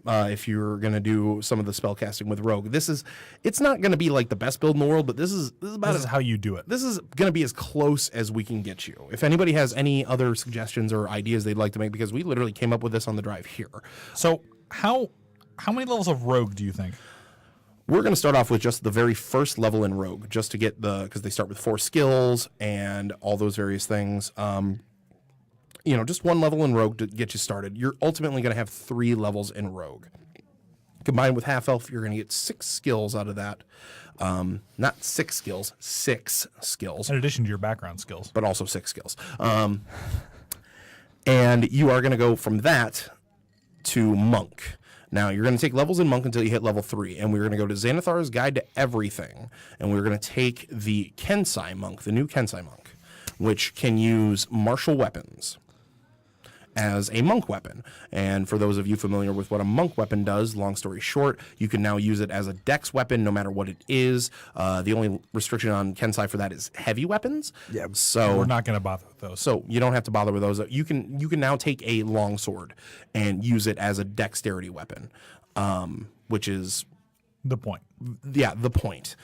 If you're going to do some of the spell casting with Rogue, it's not going to be like the best build in the world, but this is about This is how you do it. this is going to be as close as we can get you. If anybody has any other suggestions or ideas they'd like to make, because we literally came up with this on the drive here. So how many levels of rogue do you think? We're going to start off with just the very first level in Rogue, just to get because they start with 4 skills and all those various things. Just 1 level in Rogue to get you started. You're ultimately going to have 3 levels in Rogue. Combined with Half Elf, you're going to get 6 skills out of that. Not 6 skills, 6 skills, In addition to your background skills. but also 6 skills. And you are going to go from that to Monk. Now, you're going to take levels in Monk until you hit level 3, and we're going to go to Xanathar's Guide to Everything, and we're going to take the Kensai Monk, the new Kensai Monk, which can use martial weapons as a monk weapon. And for those of you familiar with what a monk weapon does, long story short, you can now use it as a dex weapon no matter what it is. The only restriction on Kensai for that is heavy weapons. Yeah. So We're not going to bother with those. so you don't have to bother with those. You can now take a long sword and use it as a dexterity weapon, which is The point. the point.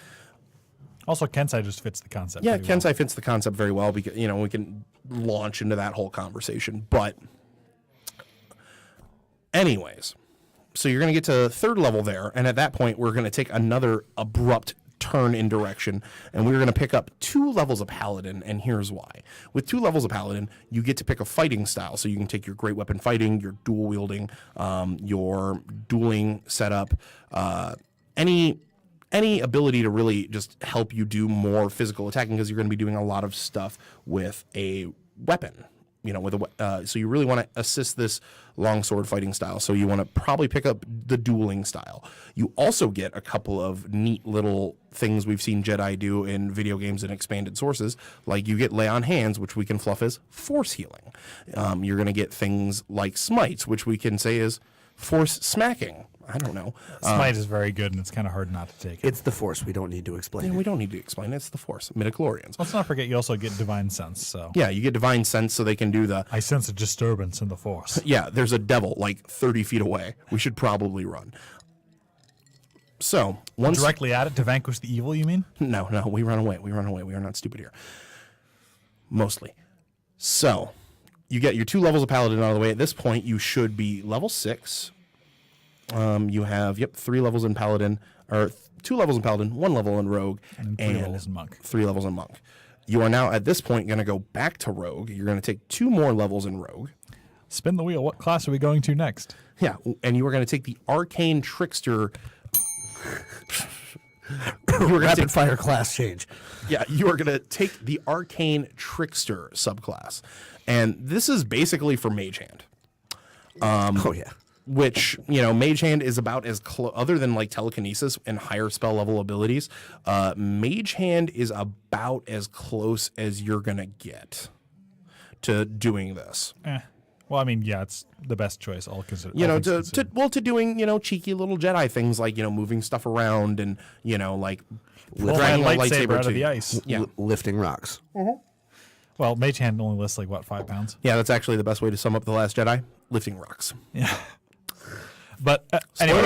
Also, Kensai just fits the concept. Yeah, pretty well. Kensai fits the concept very well because we can launch into that whole conversation. But anyways, so you're going to get to 3rd level there, and at that point we're going to take another abrupt turn in direction, and we're going to pick up 2 levels of Paladin, and here's why. With 2 levels of Paladin, you get to pick a fighting style, so you can take your great weapon fighting, your dual wielding, your dueling setup, any ability to really just help you do more physical attacking because you're going to be doing a lot of stuff with a weapon. So you really want to assist this longsword fighting style. So you want to probably pick up the dueling style. You also get a couple of neat little things we've seen Jedi do in video games and expanded sources, like you get lay on hands, which we can fluff as force healing. You're going to get things like smites, which we can say is force smacking. I don't know. Smite is very good, and it's kind of hard not to take it. It's the Force. We don't need to explain And it. we don't need to explain it. It's the force. Midichlorians. Let's not forget you also get divine sense. So Yeah, you get divine sense so they can do the I sense a disturbance in the force. yeah, there's a devil like 30 feet away. We should probably run. So, once... Directly at it to vanquish the evil, you mean? No, we run away. We run away. We are not stupid here. Mostly. So, you get your 2 levels of Paladin out of the way. At this point, you should be level 6. You have, 3 levels in Paladin, or 2 levels in Paladin, 1 level in Rogue, And 3 levels in Monk. 3 levels in Monk. You are now, at this point, going to go back to Rogue. You're going to take 2 more levels in Rogue. Spin the wheel. What class are we going to next? Yeah, and you are going to take the Arcane Trickster. Rapid fire class change. Yeah, you are going to take the Arcane Trickster subclass. And this is basically for Mage Hand. Oh yeah. Which, you know, Mage Hand is about as other than like telekinesis and higher spell level abilities, Mage Hand is about as close as you're going to get to doing this. Well, I mean, yeah, it's the best choice, all considered. You know, to doing, you know, cheeky little Jedi things like, you know, moving stuff around and, you know, like dragging a lightsaber out to of the ice. Yeah. Lifting rocks. Well, Mage Hand only lists like, what, 5 pounds? Yeah, that's actually the best way to sum up The Last Jedi. Lifting rocks. Yeah. But anyway,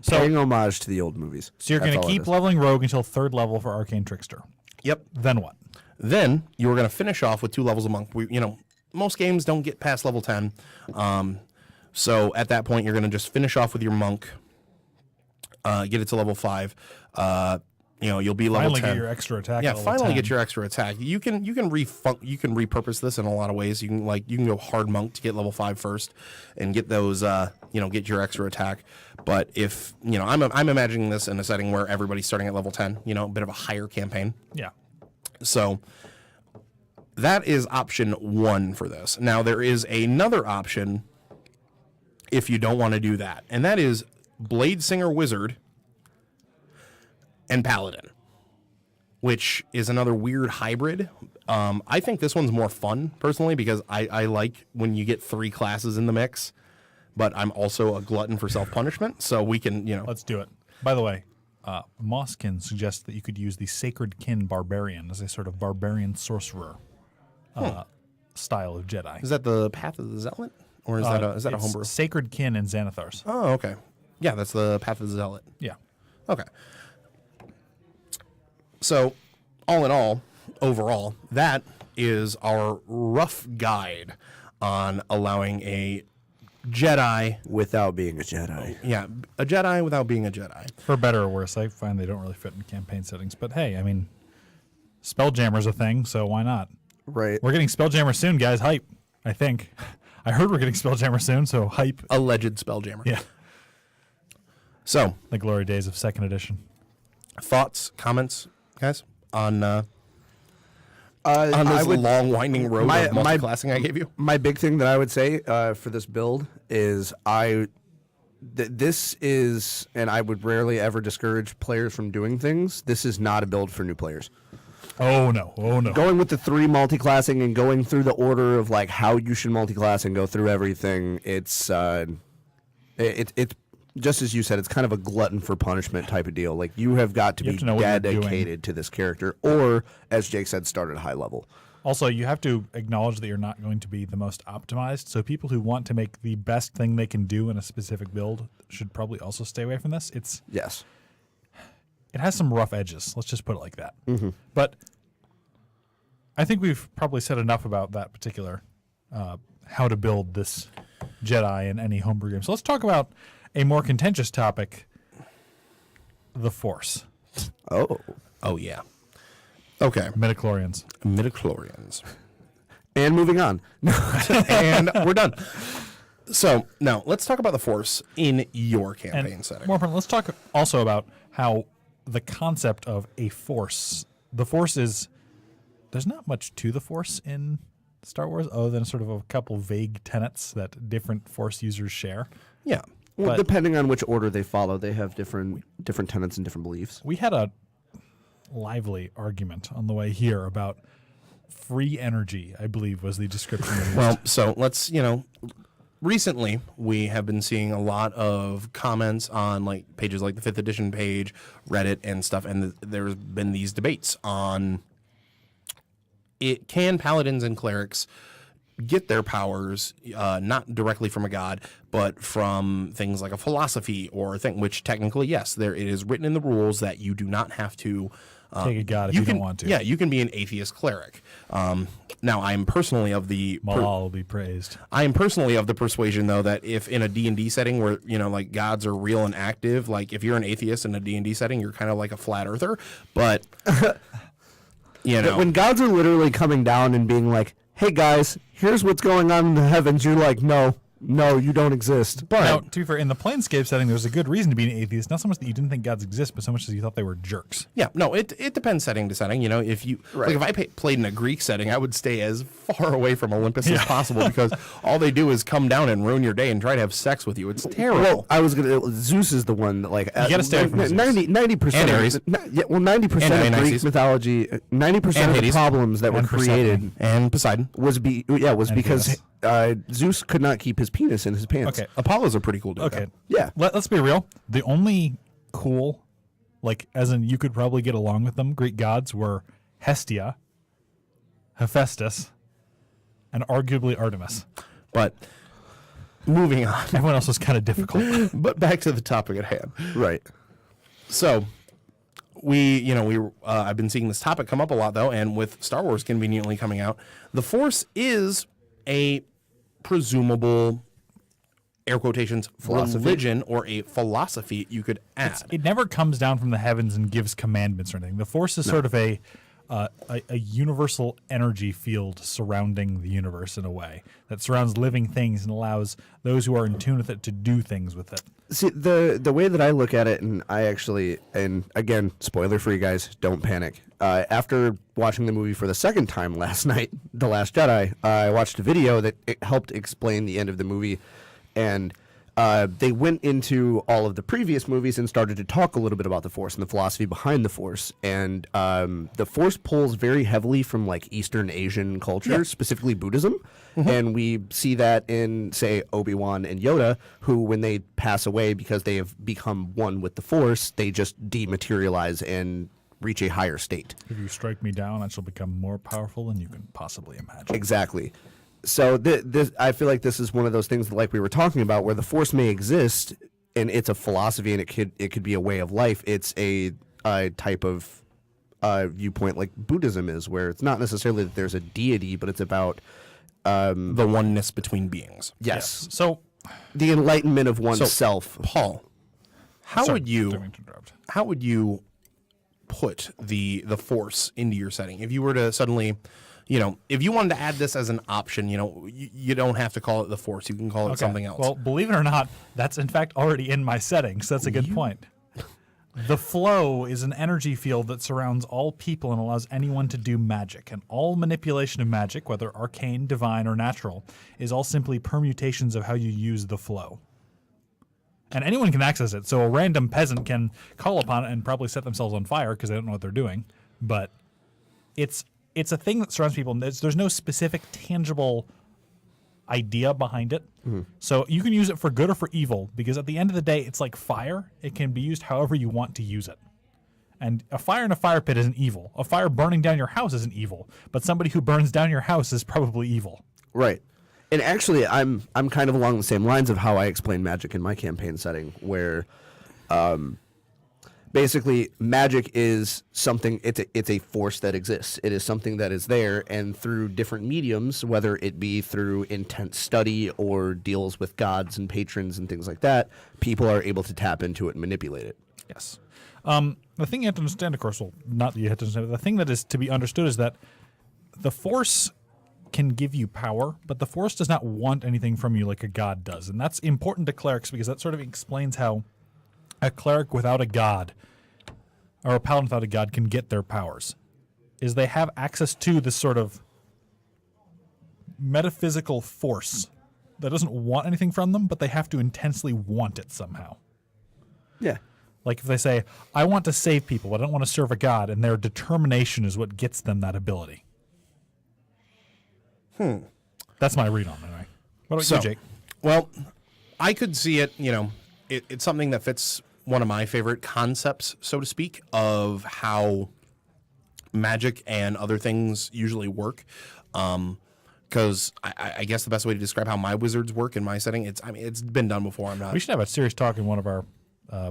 paying homage to the old movies. So you're going to keep leveling Rogue until 3rd level for Arcane Trickster. Yep. Then what? Then you were going to finish off with 2 levels of Monk. You know, most games don't get past level 10. So at that point, you're going to just finish off with your Monk, get it to level 5. You know, you'll be level 10. Finally get your extra attack. Yeah, finally get your extra attack. You can repurpose this in a lot of ways. You can go hard Monk to get level 5 first, and get those you know, get your extra attack. But if you know, I'm imagining this in a setting where everybody's starting at level 10. You know, a bit of a higher campaign. Yeah. So that is option 1 for this. Now there is another option if you don't want to do that, and that is Blade Singer Wizard and Paladin, which is another weird hybrid. I think this one's more fun, personally, because I like when you get 3 classes in the mix, but I'm also a glutton for self-punishment, so we can, you know... Let's do it. By the way, Mosskin suggests that you could use the Sacred Kin Barbarian as a sort of barbarian sorcerer style of Jedi. Is that the Path of the Zealot? Or is that a homebrew? Sacred Kin and Xanathars. Oh, okay. Yeah, that's the Path of the Zealot. Yeah. Okay. So, all in all, overall, that is our rough guide on allowing a Jedi without being a Jedi. Yeah, a Jedi without being a Jedi. For better or worse, I find they don't really fit in campaign settings. But hey, I mean, Spelljammer's a thing, so why not? Right. We're getting Spelljammer soon, guys. Hype, I think. I heard we're getting Spelljammer soon, so hype. Alleged Spelljammer. Yeah. So, the glory days of 2nd edition. Thoughts, comments, guys, on this long, winding road of multi-classing I gave you? My big thing that I would say for this build is this is, and I would rarely ever discourage players from doing things, this is not a build for new players. Oh, no. Oh, no. Going with the 3 multi-classing and going through the order of like how you should multi-class and go through everything, it's just as you said, it's kind of a glutton for punishment type of deal. Like, you have got to be dedicated to this character, or, as Jake said, start at a high level. Also, you have to acknowledge that you're not going to be the most optimized, so people who want to make the best thing they can do in a specific build should probably also stay away from this. Yes. It has some rough edges, let's just put it like that. Mm-hmm. But I think we've probably said enough about that particular how to build this Jedi in any homebrew game. So let's talk about a more contentious topic, the Force. Oh yeah. Okay. Midichlorians. And moving on. And we're done. So, now, let's talk about the Force in your campaign setting. More important, let's talk also about how the concept of a Force, the Force is, there's not much to the Force in Star Wars other than sort of a couple vague tenets that different Force users share. Yeah. Well, depending on which order they follow, they have different tenets and different beliefs. We had a lively argument on the way here about free energy, I believe was the description. Well, so let's, recently we have been seeing a lot of comments on like pages like the 5th edition page, Reddit and stuff, and there's been these debates on can paladins and clerics get their powers not directly from a god, but from things like a philosophy or a thing, which technically, yes, it is written in the rules that you do not have to take a god if you don't want to. Yeah, you can be an atheist cleric. Now, I am personally of the... Malal will be praised. I am personally of the persuasion, though, that if in a D&D setting where, like, gods are real and active, like, if you're an atheist in a D&D setting, you're kind of like a flat earther. But, When gods are literally coming down and being like, hey, guys, here's what's going on in the heavens, you're like, no, No, you don't exist. But Now, to be fair, in the Planescape setting, there's a good reason to be an atheist. Not so much that you didn't think gods exist, but so much as you thought they were jerks. Yeah, no, it depends setting to setting. You know, if you like, if I played in a Greek setting, I would stay as far away from Olympus as possible because all they do is come down and ruin your day and try to have sex with you. It's terrible. well, I was gonna. Zeus is the one that like You gotta stay away from Zeus. 90%. And Ares. 90% of Dionysus. Greek mythology, 90% of the Hades. problems that were And created and Poseidon. was because Zeus could not keep his penis in his pants. Okay. Apollo's a pretty cool dude. Okay. though. Yeah. Let's be real. The only cool, like, as in you could probably get along with them, Greek gods were Hestia, Hephaestus, and arguably Artemis. But moving on. Everyone else was kind of difficult. But back to the topic at hand. Right. So I've been seeing this topic come up a lot though, and with Star Wars conveniently coming out, the Force is a presumable, air quotations, religion or a philosophy you could add. It never comes down from the heavens and gives commandments or anything. The Force is sort of a universal energy field surrounding the universe in a way that surrounds living things and allows those who are in tune with it to do things with it. See, the way that I look at it, and again, spoiler for you guys, don't panic. After watching the movie for the second time last night, The Last Jedi, I watched a video that helped explain the end of the movie, and they went into all of the previous movies and started to talk a little bit about the Force and the philosophy behind the Force. And the Force pulls very heavily from like Eastern Asian culture, specifically Buddhism. And we see that in, say, Obi-Wan and Yoda, who, when they pass away because they have become one with the Force, they just dematerialize and reach a higher state. If you strike me down, I shall become more powerful than you can possibly imagine. Exactly. So this, I feel like this is one of those things like we were talking about, where the Force may exist and it's a philosophy and it could be a way of life. It's a type of viewpoint like Buddhism is, where it's not necessarily that there's a deity, but it's about the oneness between beings. yes, So, the enlightenment of oneself. Paul, how sorry, would you didn't mean to interrupt. put the Force into your setting if you were to suddenly, if you wanted to add this as an option, you don't have to call it the Force. You can call it something else. Well, believe it or not, that's in fact already in my settings. That's a good point. The flow is an energy field that surrounds all people and allows anyone to do magic. And all manipulation of magic, whether arcane, divine, or natural, is all simply permutations of how you use the flow. And anyone can access it. So a random peasant can call upon it and probably set themselves on fire because they don't know what they're doing. But it's a thing that surrounds people. And there's no specific, tangible idea behind it. So you can use it for good or for evil, because at the end of the day, it's like fire. It can be used however you want to use it. And a fire in a fire pit isn't evil. A fire burning down your house isn't evil. But somebody who burns down your house is probably evil. Right. And actually, I'm kind of along the same lines of how I explain magic in my campaign setting, where basically magic is something, it's a force that exists. It is something that is there, and through different mediums, whether it be through intense study or deals with gods and patrons and things like that, people are able to tap into it and manipulate it. Yes. The thing you have to understand, of course, well, not that you have to understand, but the thing that is to be understood is that the Force can give you power, but the Force does not want anything from you like a god does. And that's important to clerics, because that sort of explains how a cleric without a god or a paladin without a god can get their powers, is they have access to this sort of metaphysical force that doesn't want anything from them, but they have to intensely want it somehow. Yeah. Like if they say, I want to save people, but I don't want to serve a god, and their determination is what gets them that ability. That's my read on it, anyway. What about you, Jake? Well, I could see it, it's something that fits one of my favorite concepts, so to speak, of how magic and other things usually work. Because I guess the best way to describe how my wizards work in my setting, it's been done before. I'm not. We should have a serious talk in one of our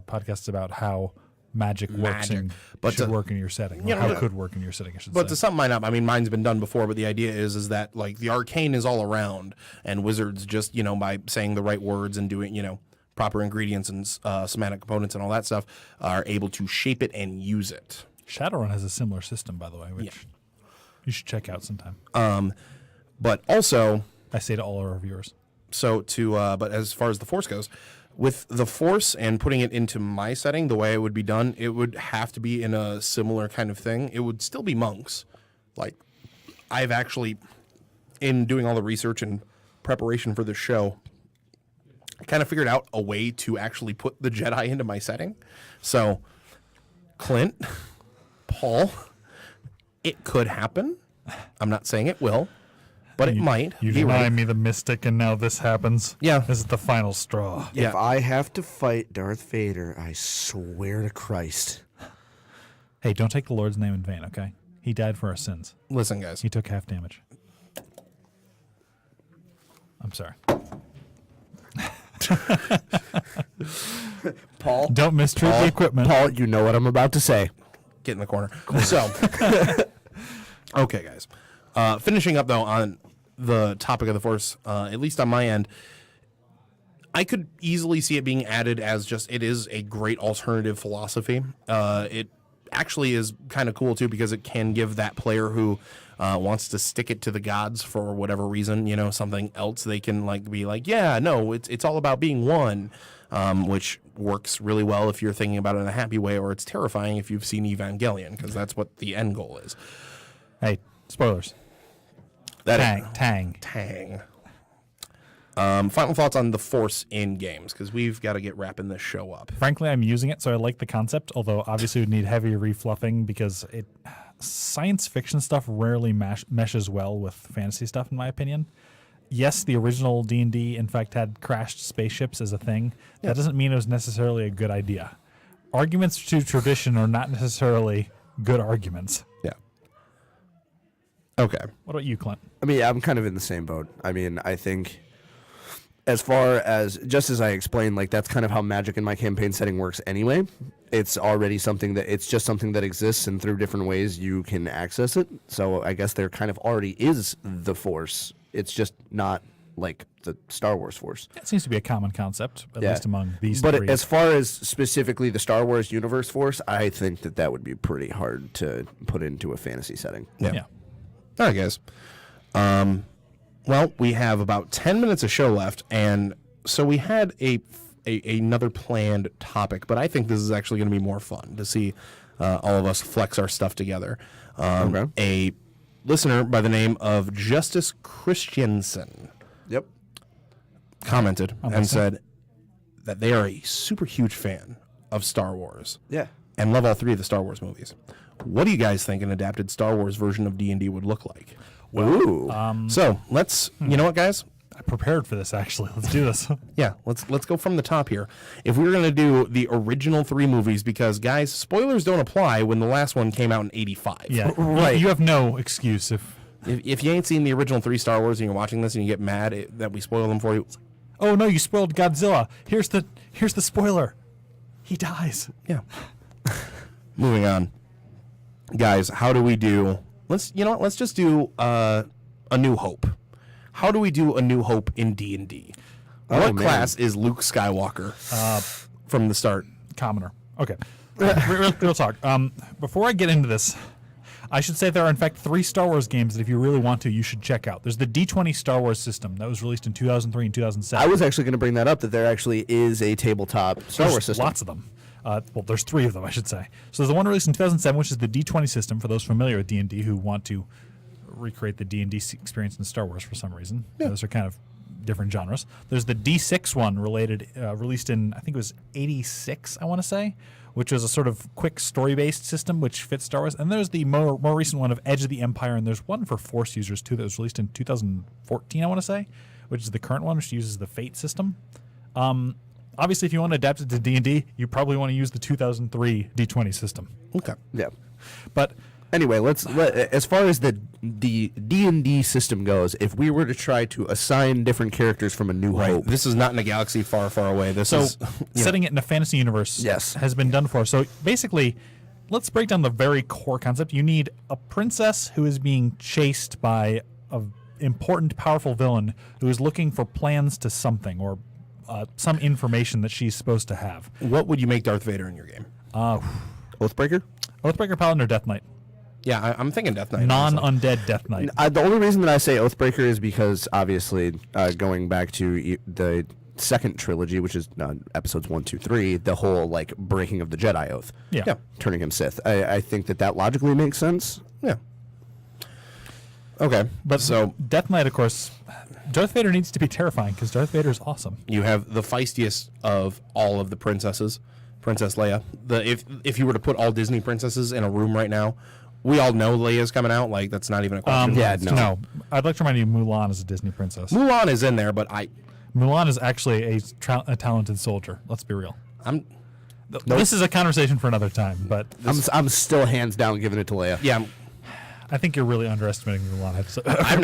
podcasts about how magic works and should work in your setting, or how it could work in your setting, I should say. But to sum mine up, mine's been done before, but the idea is that like the arcane is all around, and wizards just, by saying the right words and doing, proper ingredients and semantic components and all that stuff are able to shape it and use it. Shadowrun has a similar system, by the way, which you should check out sometime. But also, I say to all our viewers, But as far as the Force goes, with the Force and putting it into my setting, the way it would be done, it would have to be in a similar kind of thing. It would still be monks. Like, I've actually, in doing all the research and preparation for this show, I kind of figured out a way to actually put the Jedi into my setting. So, Clint, Paul, it could happen. I'm not saying it will, but it might. You Be deny ready. me the mystic, and now this happens. Yeah. This is the final straw. Yeah. If I have to fight Darth Vader, I swear to Christ. Hey, don't take the Lord's name in vain, okay? He died for our sins. Listen, guys. He took half damage. I'm sorry. Paul, Don't mistreat the equipment. Paul, you know what I'm about to say. Get in the corner. So, okay, guys. Finishing up, though, on the topic of the Force, at least on my end, I could easily see it being added as just, it is a great alternative philosophy. It actually is kind of cool, too, because it can give that player who wants to stick it to the gods for whatever reason, you know, something else, they can like be like, yeah, no, it's all about being one, which works really well if you're thinking about it in a happy way, or it's terrifying if you've seen Evangelion, because that's what the end goal is. Hey, spoilers. Tang. Final thoughts on the Force in games, because we've got to get wrapping this show up. Frankly, I'm using it, so I like the concept, although obviously it would need heavy refluffing because science fiction stuff rarely meshes well with fantasy stuff, in my opinion. Yes, the original D&D, in fact, had crashed spaceships as a thing. Yeah. That doesn't mean it was necessarily a good idea. Arguments to tradition are not necessarily good arguments. Yeah. Okay. What about you, Clint? I mean, I'm kind of in the same boat. I mean, I think as far as, just as I explained, like that's kind of how magic in my campaign setting works anyway. It's already something that, it's just something that exists, and through different ways you can access it. So I guess there kind of already is the Force. It's just not like the Star Wars Force. It seems to be a common concept, at least among these but three. As far as specifically the Star Wars universe Force, I think that would be pretty hard to put into a fantasy setting. Yeah. All right, guys. Well, we have about 10 minutes of show left, and so we had another planned topic, but I think this is actually going to be more fun to see all of us flex our stuff together. Okay. A listener by the name of Justice Christiansen Yep. commented and said that they are a super huge fan of Star Wars. Yeah. And love all three of the Star Wars movies. What do you guys think an adapted Star Wars version of D&D would look like? Ooh. So let's, you know what, guys? I prepared for this, actually. Let's do this. Yeah, let's go from the top here. If we were going to do the original three movies, because, guys, spoilers don't apply when the last one came out in 85. Yeah, Right. You have no excuse If you ain't seen the original three Star Wars and you're watching this and you get mad that we spoil them for you, oh no, you spoiled Godzilla. Here's the spoiler. He dies. yeah. Moving on. Guys, how do we do... Let's just do A New Hope. How do we do A New Hope in D&D? What class is Luke Skywalker from the start? Commoner. Okay. Real talk. Before I get into this, I should say there are in fact 3 Star Wars games that if you really want to, you should check out. There's the D20 Star Wars system that was released in 2003 and 2007. I was actually going to bring that up, that there actually is a tabletop Star Wars system. Lots of them. Well, there's 3 of them, I should say. So there's the one released in 2007, which is the D20 system for those familiar with D&D who want to recreate the D&D experience in Star Wars for some reason. Yeah. Those are kind of different genres. There's the D6 one released in, I think it was 86, I want to say, which was a sort of quick story-based system which fits Star Wars. And there's the more recent one of Edge of the Empire, and there's one for Force users too that was released in 2014, I want to say, which is the current one, which uses the Fate system. Obviously, if you want to adapt it to D&D, you probably want to use the 2003 D20 system. Okay. Yeah. But anyway, as far as the D&D system goes, if we were to try to assign different characters from A New Hope, This is not in a galaxy far, far away. This is setting it in a fantasy universe Yes. has been done for. So basically, let's break down the very core concept. You need a princess who is being chased by an important, powerful villain who is looking for plans to something or some information that she's supposed to have. What would you make Darth Vader in your game? Oathbreaker? Oathbreaker, Paladin, or Death Knight? Yeah, I'm thinking Death Knight. Non-undead Death Knight. The only reason that I say Oathbreaker is because obviously going back to the second trilogy, which is episodes 1, 2, 3, the whole like breaking of the Jedi oath, Yeah. turning him Sith. I think that logically makes sense. Yeah. Okay, But so Death Knight, of course, Darth Vader needs to be terrifying because Darth Vader's awesome. you have the feistiest of all of the princesses, Princess Leia. If you were to put all Disney princesses in a room right now, we all know Leia's coming out. Like, that's not even a question. No. I'd like to remind you, Mulan is a Disney princess. Mulan is in there, but Mulan is actually a talented soldier. Let's be real. I'm This is a conversation for another time, but I'm still hands down giving it to Leia. yeah. I think you're really underestimating Mulan. I've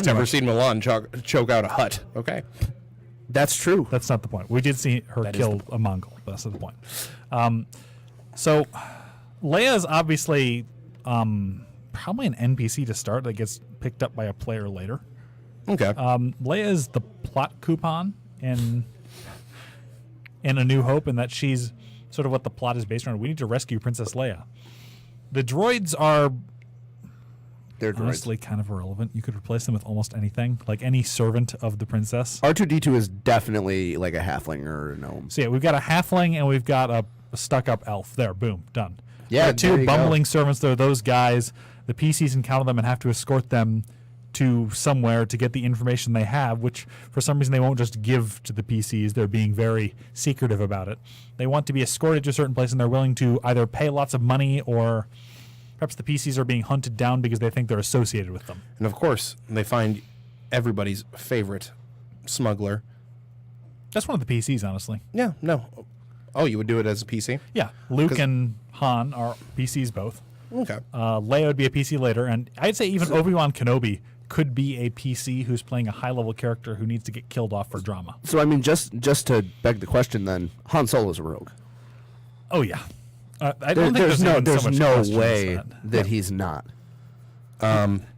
never seen Mulan choke out a Hutt. Okay, That's true. That's not the point. We did see her That is kill a Mongol. That's the point. So Leia is obviously probably an NPC to start that gets picked up by a player later. okay. Leia is the plot coupon in A New Hope, in that she's sort of what the plot is based on. We need to rescue Princess Leia. The droids are They're droids. honestly kind of irrelevant. You could replace them with almost anything, like any servant of the princess. R2-D2 is definitely like a halfling or a gnome. So yeah, we've got a halfling and we've got a stuck-up elf. There, boom, done. Yeah, We've got there two you go. bumbling servants. They're those guys. The PCs encounter them and have to escort them to somewhere to get the information they have, which for some reason they won't just give to the PCs. They're being very secretive about it. They want to be escorted to a certain place, and they're willing to either pay lots of money, or perhaps the PCs are being hunted down because they think they're associated with them. And of course, they find everybody's favorite smuggler. That's one of the PCs, honestly. Yeah, no. Oh, you would do it as a PC? Yeah, Luke 'Cause- and Han are PCs both. Okay. Leia would be a PC later, and I'd say even Obi-Wan Kenobi could be a PC who's playing a high-level character who needs to get killed off for drama. So I mean, just to beg the question, then Han Solo's a rogue. Oh yeah, I don't think There's even no so much question as way that. that he's not.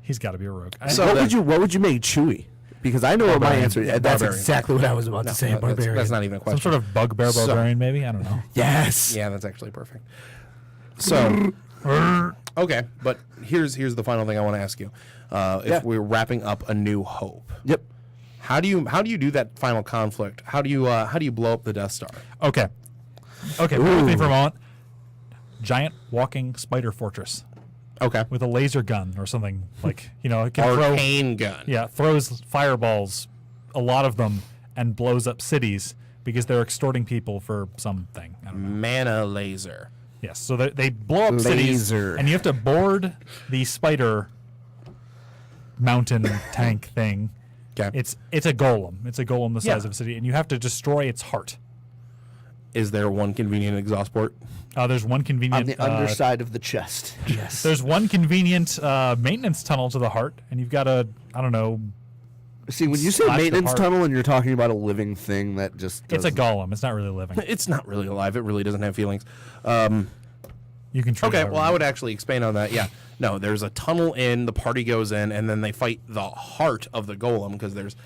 He's got to be a rogue. So What would you make Chewie? Because I know what my Barbarian. answer is. Yeah, That's barbarian. exactly what I was about to say. Barbarian. That's not even a question. some sort of bugbear So- barbarian, maybe. I don't know. Yes. Yeah, that's actually perfect. So, okay, but here's the final thing I want to ask you. If Yeah. we're wrapping up A New Hope, Yep. how do you do that final conflict? How do you blow up the Death Star? Okay, bear with me for a moment. Giant walking spider fortress Okay, with a laser gun or something, like, it can throw. arcane gun. Yeah, throws fireballs, a lot of them, and blows up cities because they're extorting people for something. I don't know. Mana laser. Yes, so they blow up cities, Laser. and you have to board the spider mountain tank thing. Okay, It's a golem. It's a golem the size Yeah. of a city, and you have to destroy its heart. is there one convenient exhaust port? There's one On convenient. the underside of the chest. Yes. There's one convenient maintenance tunnel to the heart, and you've got to, I don't know. See, when you say slash the maintenance heart. tunnel and you're talking about a living thing that just It's a doesn't- golem. It's not really living. It's not really alive. It really doesn't have feelings. You can treat it Okay, however well, you I want. would actually expand on that. Yeah, no, there's a tunnel in. The party goes in, and then they fight the heart of the golem because there's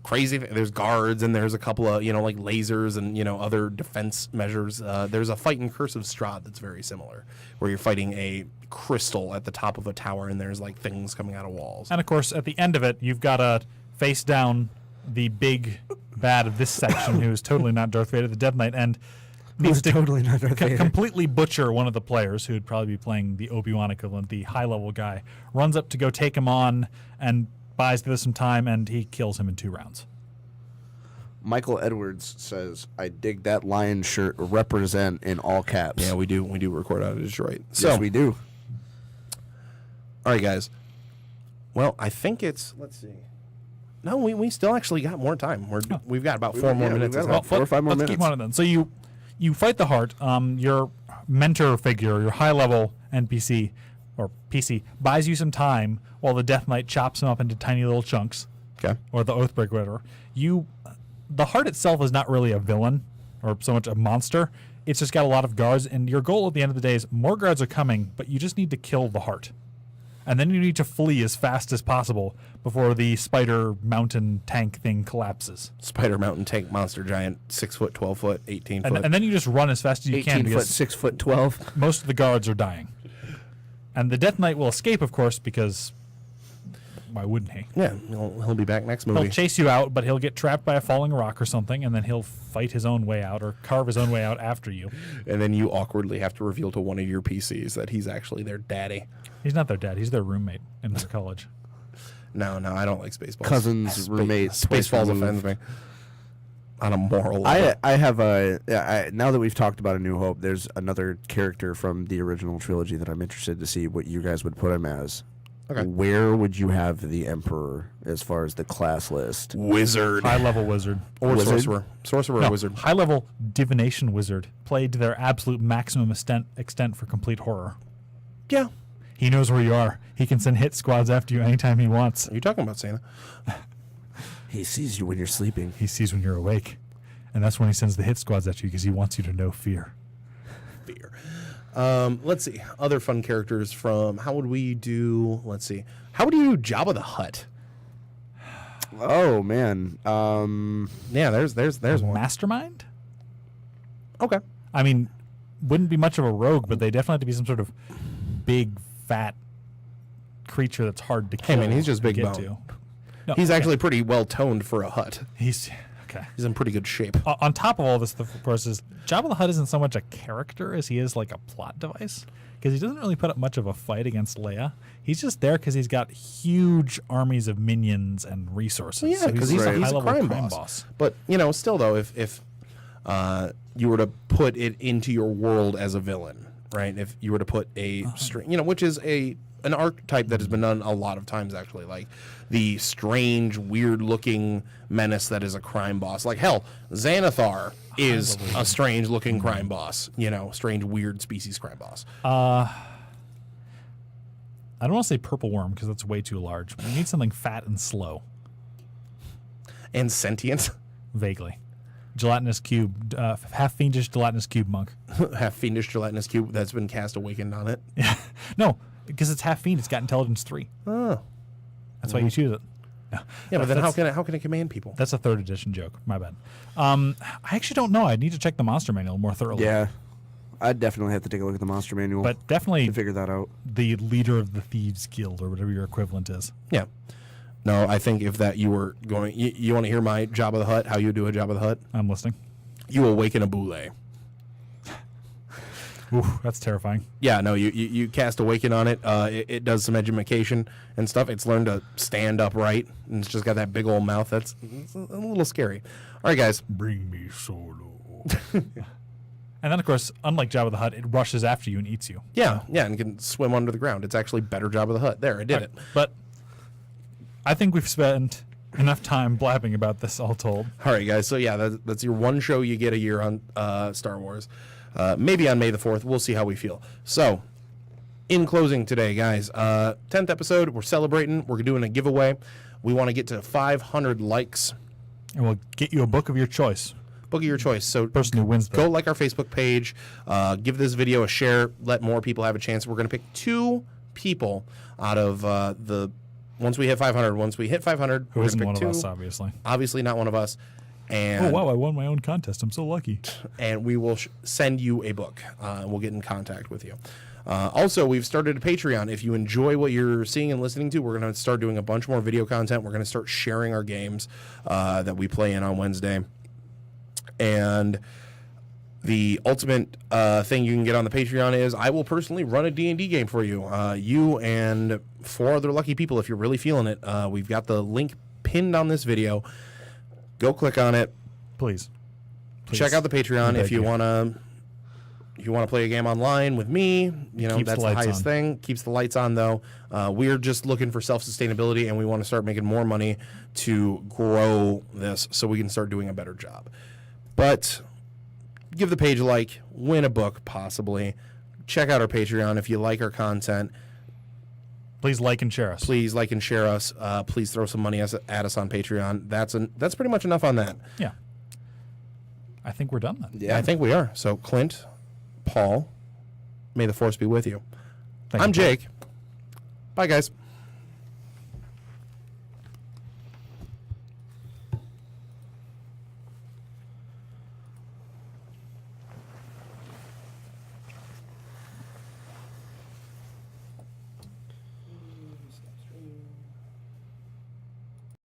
there's guards, and there's a couple of like lasers and other defense measures. There's a fight in Curse of Strahd that's very similar, where you're fighting a crystal at the top of a tower, and there's like things coming out of walls. And of course, at the end of it, you've got to face down the big bad of this section, who is totally not Darth Vader, the Death Knight, and needs to totally not Darth Vader. completely butcher one of the players, who would probably be playing the Obi-Wan equivalent, the high-level guy. Runs up to go take him on and buys the other some time, and he kills him in 2 rounds. Michael Edwards says, "I dig that lion shirt. Represent in all caps." Yeah, we do record out of Detroit. So Yes, we do. all right, guys. Well, I think it's let's see. No, we still actually got more time. We've got about 4 more yeah, we've minutes. got Is about that- 4 or 5 more Let's minutes. keep on it then. So you fight the heart. Your mentor figure, your high-level NPC or PC, buys you some time while the Death Knight chops him up into tiny little chunks, Okay. or the Oathbreaker, whatever. The heart itself is not really a villain or so much a monster. It's just got a lot of guards, and your goal at the end of the day is more guards are coming, but you just need to kill the heart. And then you need to flee as fast as possible before the spider mountain tank thing collapses. Spider Mountain Tank Monster Giant, 6 foot, 12 foot, 18 foot. And then you just run as fast as you can 18 foot, because 6 foot 12. most of the guards are dying. And the Death Knight will escape, of course, because why wouldn't he? Yeah, he'll be back next movie. He'll chase you out, but he'll get trapped by a falling rock or something, and then he'll fight his own way out or carve his own way out after you. And then you awkwardly have to reveal to one of your PCs that he's actually their daddy. He's not their dad. He's their roommate in their college. No, I don't like Spaceballs. Cousins, roommate, Spaceballs offends me. On a moral level. I have now that we've talked about A New Hope, there's another character from the original trilogy that I'm interested to see what you guys would put him as. Okay. Where would you have the Emperor as far as the class list? Wizard. High-level wizard. Or Wizard? sorcerer. Sorcerer or wizard. High-level divination wizard. Played to their absolute maximum extent for complete horror. Yeah. He knows where you are. He can send hit squads after you anytime he wants. Are you talking about Santa? He sees you when you're sleeping. He sees when you're awake. And that's when he sends the hit squads at you because he wants you to know fear. Fear. Let's see. Other fun characters from... How would we do... Let's see. How would you do Jabba the Hutt? Oh, man. Yeah, there's one. Mastermind? Okay. I mean, wouldn't be much of a rogue, but they definitely have to be some sort of big, fat creature that's hard to kill. Hey, man, he's just big get bone. to. No, He's actually pretty well toned for a Hutt. He's... Okay. He's in pretty good shape. On top of all this, of course, is Jabba the Hutt isn't so much a character as he is like a plot device, because he doesn't really put up much of a fight against Leia. He's just there because he's got huge armies of minions and resources. Well, yeah, because so he's a high-level crime boss. But, still, though, if you were to put it into your world as a villain, right? If you were to put a string, which is an archetype that has been done a lot of times, actually, like the strange, weird-looking menace that is a crime boss. Like, hell, Xanathar is a strange-looking crime boss. Strange, weird species crime boss. I don't want to say purple worm because that's way too large. But we need something fat and slow. And sentient. Vaguely. Gelatinous cube, half fiendish gelatinous cube monk. Half fiendish gelatinous cube that's been cast awakened on it. Yeah. No, because it's half fiend. It's got intelligence 3. Oh. That's why you choose it. No. Yeah, but then how can it command people? That's a 3rd edition joke. My bad. I actually don't know. I need to check the monster manual more thoroughly. Yeah. I'd definitely have to take a look at the monster manual But definitely to figure that out. the leader of the Thieves Guild or whatever your equivalent is. Yeah. No, I think if that you were going... You want to hear my Jabba the Hutt, how you do a Jabba the Hutt? I'm listening. You awaken a boule. Ooh, that's terrifying. Yeah, no, you cast Awaken on it. It does some education and stuff. It's learned to stand upright, and it's just got that big old mouth. It's a little scary. All right, guys. Bring me Solo. And then, of course, unlike Jabba the Hutt, it rushes after you and eats you. Yeah, and can swim under the ground. It's actually better Jabba the Hutt. There, I did it. But I think we've spent enough time blabbing about this all told. All right, guys. So, yeah, that's your one show you get a year on Star Wars. Maybe on May the 4th. We'll see how we feel. So, in closing today, guys, 10th episode, we're celebrating. We're doing a giveaway. We want to get to 500 likes. And we'll get you a book of your choice. Book of your choice. So, Person who wins go like our Facebook page. Give this video a share. Let more people have a chance. We're going to pick 2 people out of once we hit 500. Once we hit 500, Who we're isn't gonna pick one of 2. us, obviously. Obviously not one of us. And Oh, wow, I won my own contest. I'm so lucky. and we will send you a book. We'll get in contact with you. Also, we've started a Patreon. If you enjoy what you're seeing and listening to, we're going to start doing a bunch more video content. We're going to start sharing our games that we play in on Wednesday. And the ultimate thing you can get on the Patreon is I will personally run a D&D game for you. You and 4 other lucky people, if you're really feeling it. We've got the link pinned on this video. Go click on it. Please. Check out the Patreon if you want to play a game online with me. Keeps That's the highest thing. Keeps the lights on, though. We're just looking for self-sustainability, and we want to start making more money to grow this so we can start doing a better job. But give the page a like, win a book, possibly. Check out our Patreon if you like our content. Please like and share us. Please like and share us. Please throw some money at us on Patreon. That's pretty much enough on that. Yeah. I think we're done then. Yeah. I think we are. So, Clint, Paul, may the force be with you. Thank I'm you, Paul. Jake. Bye, guys.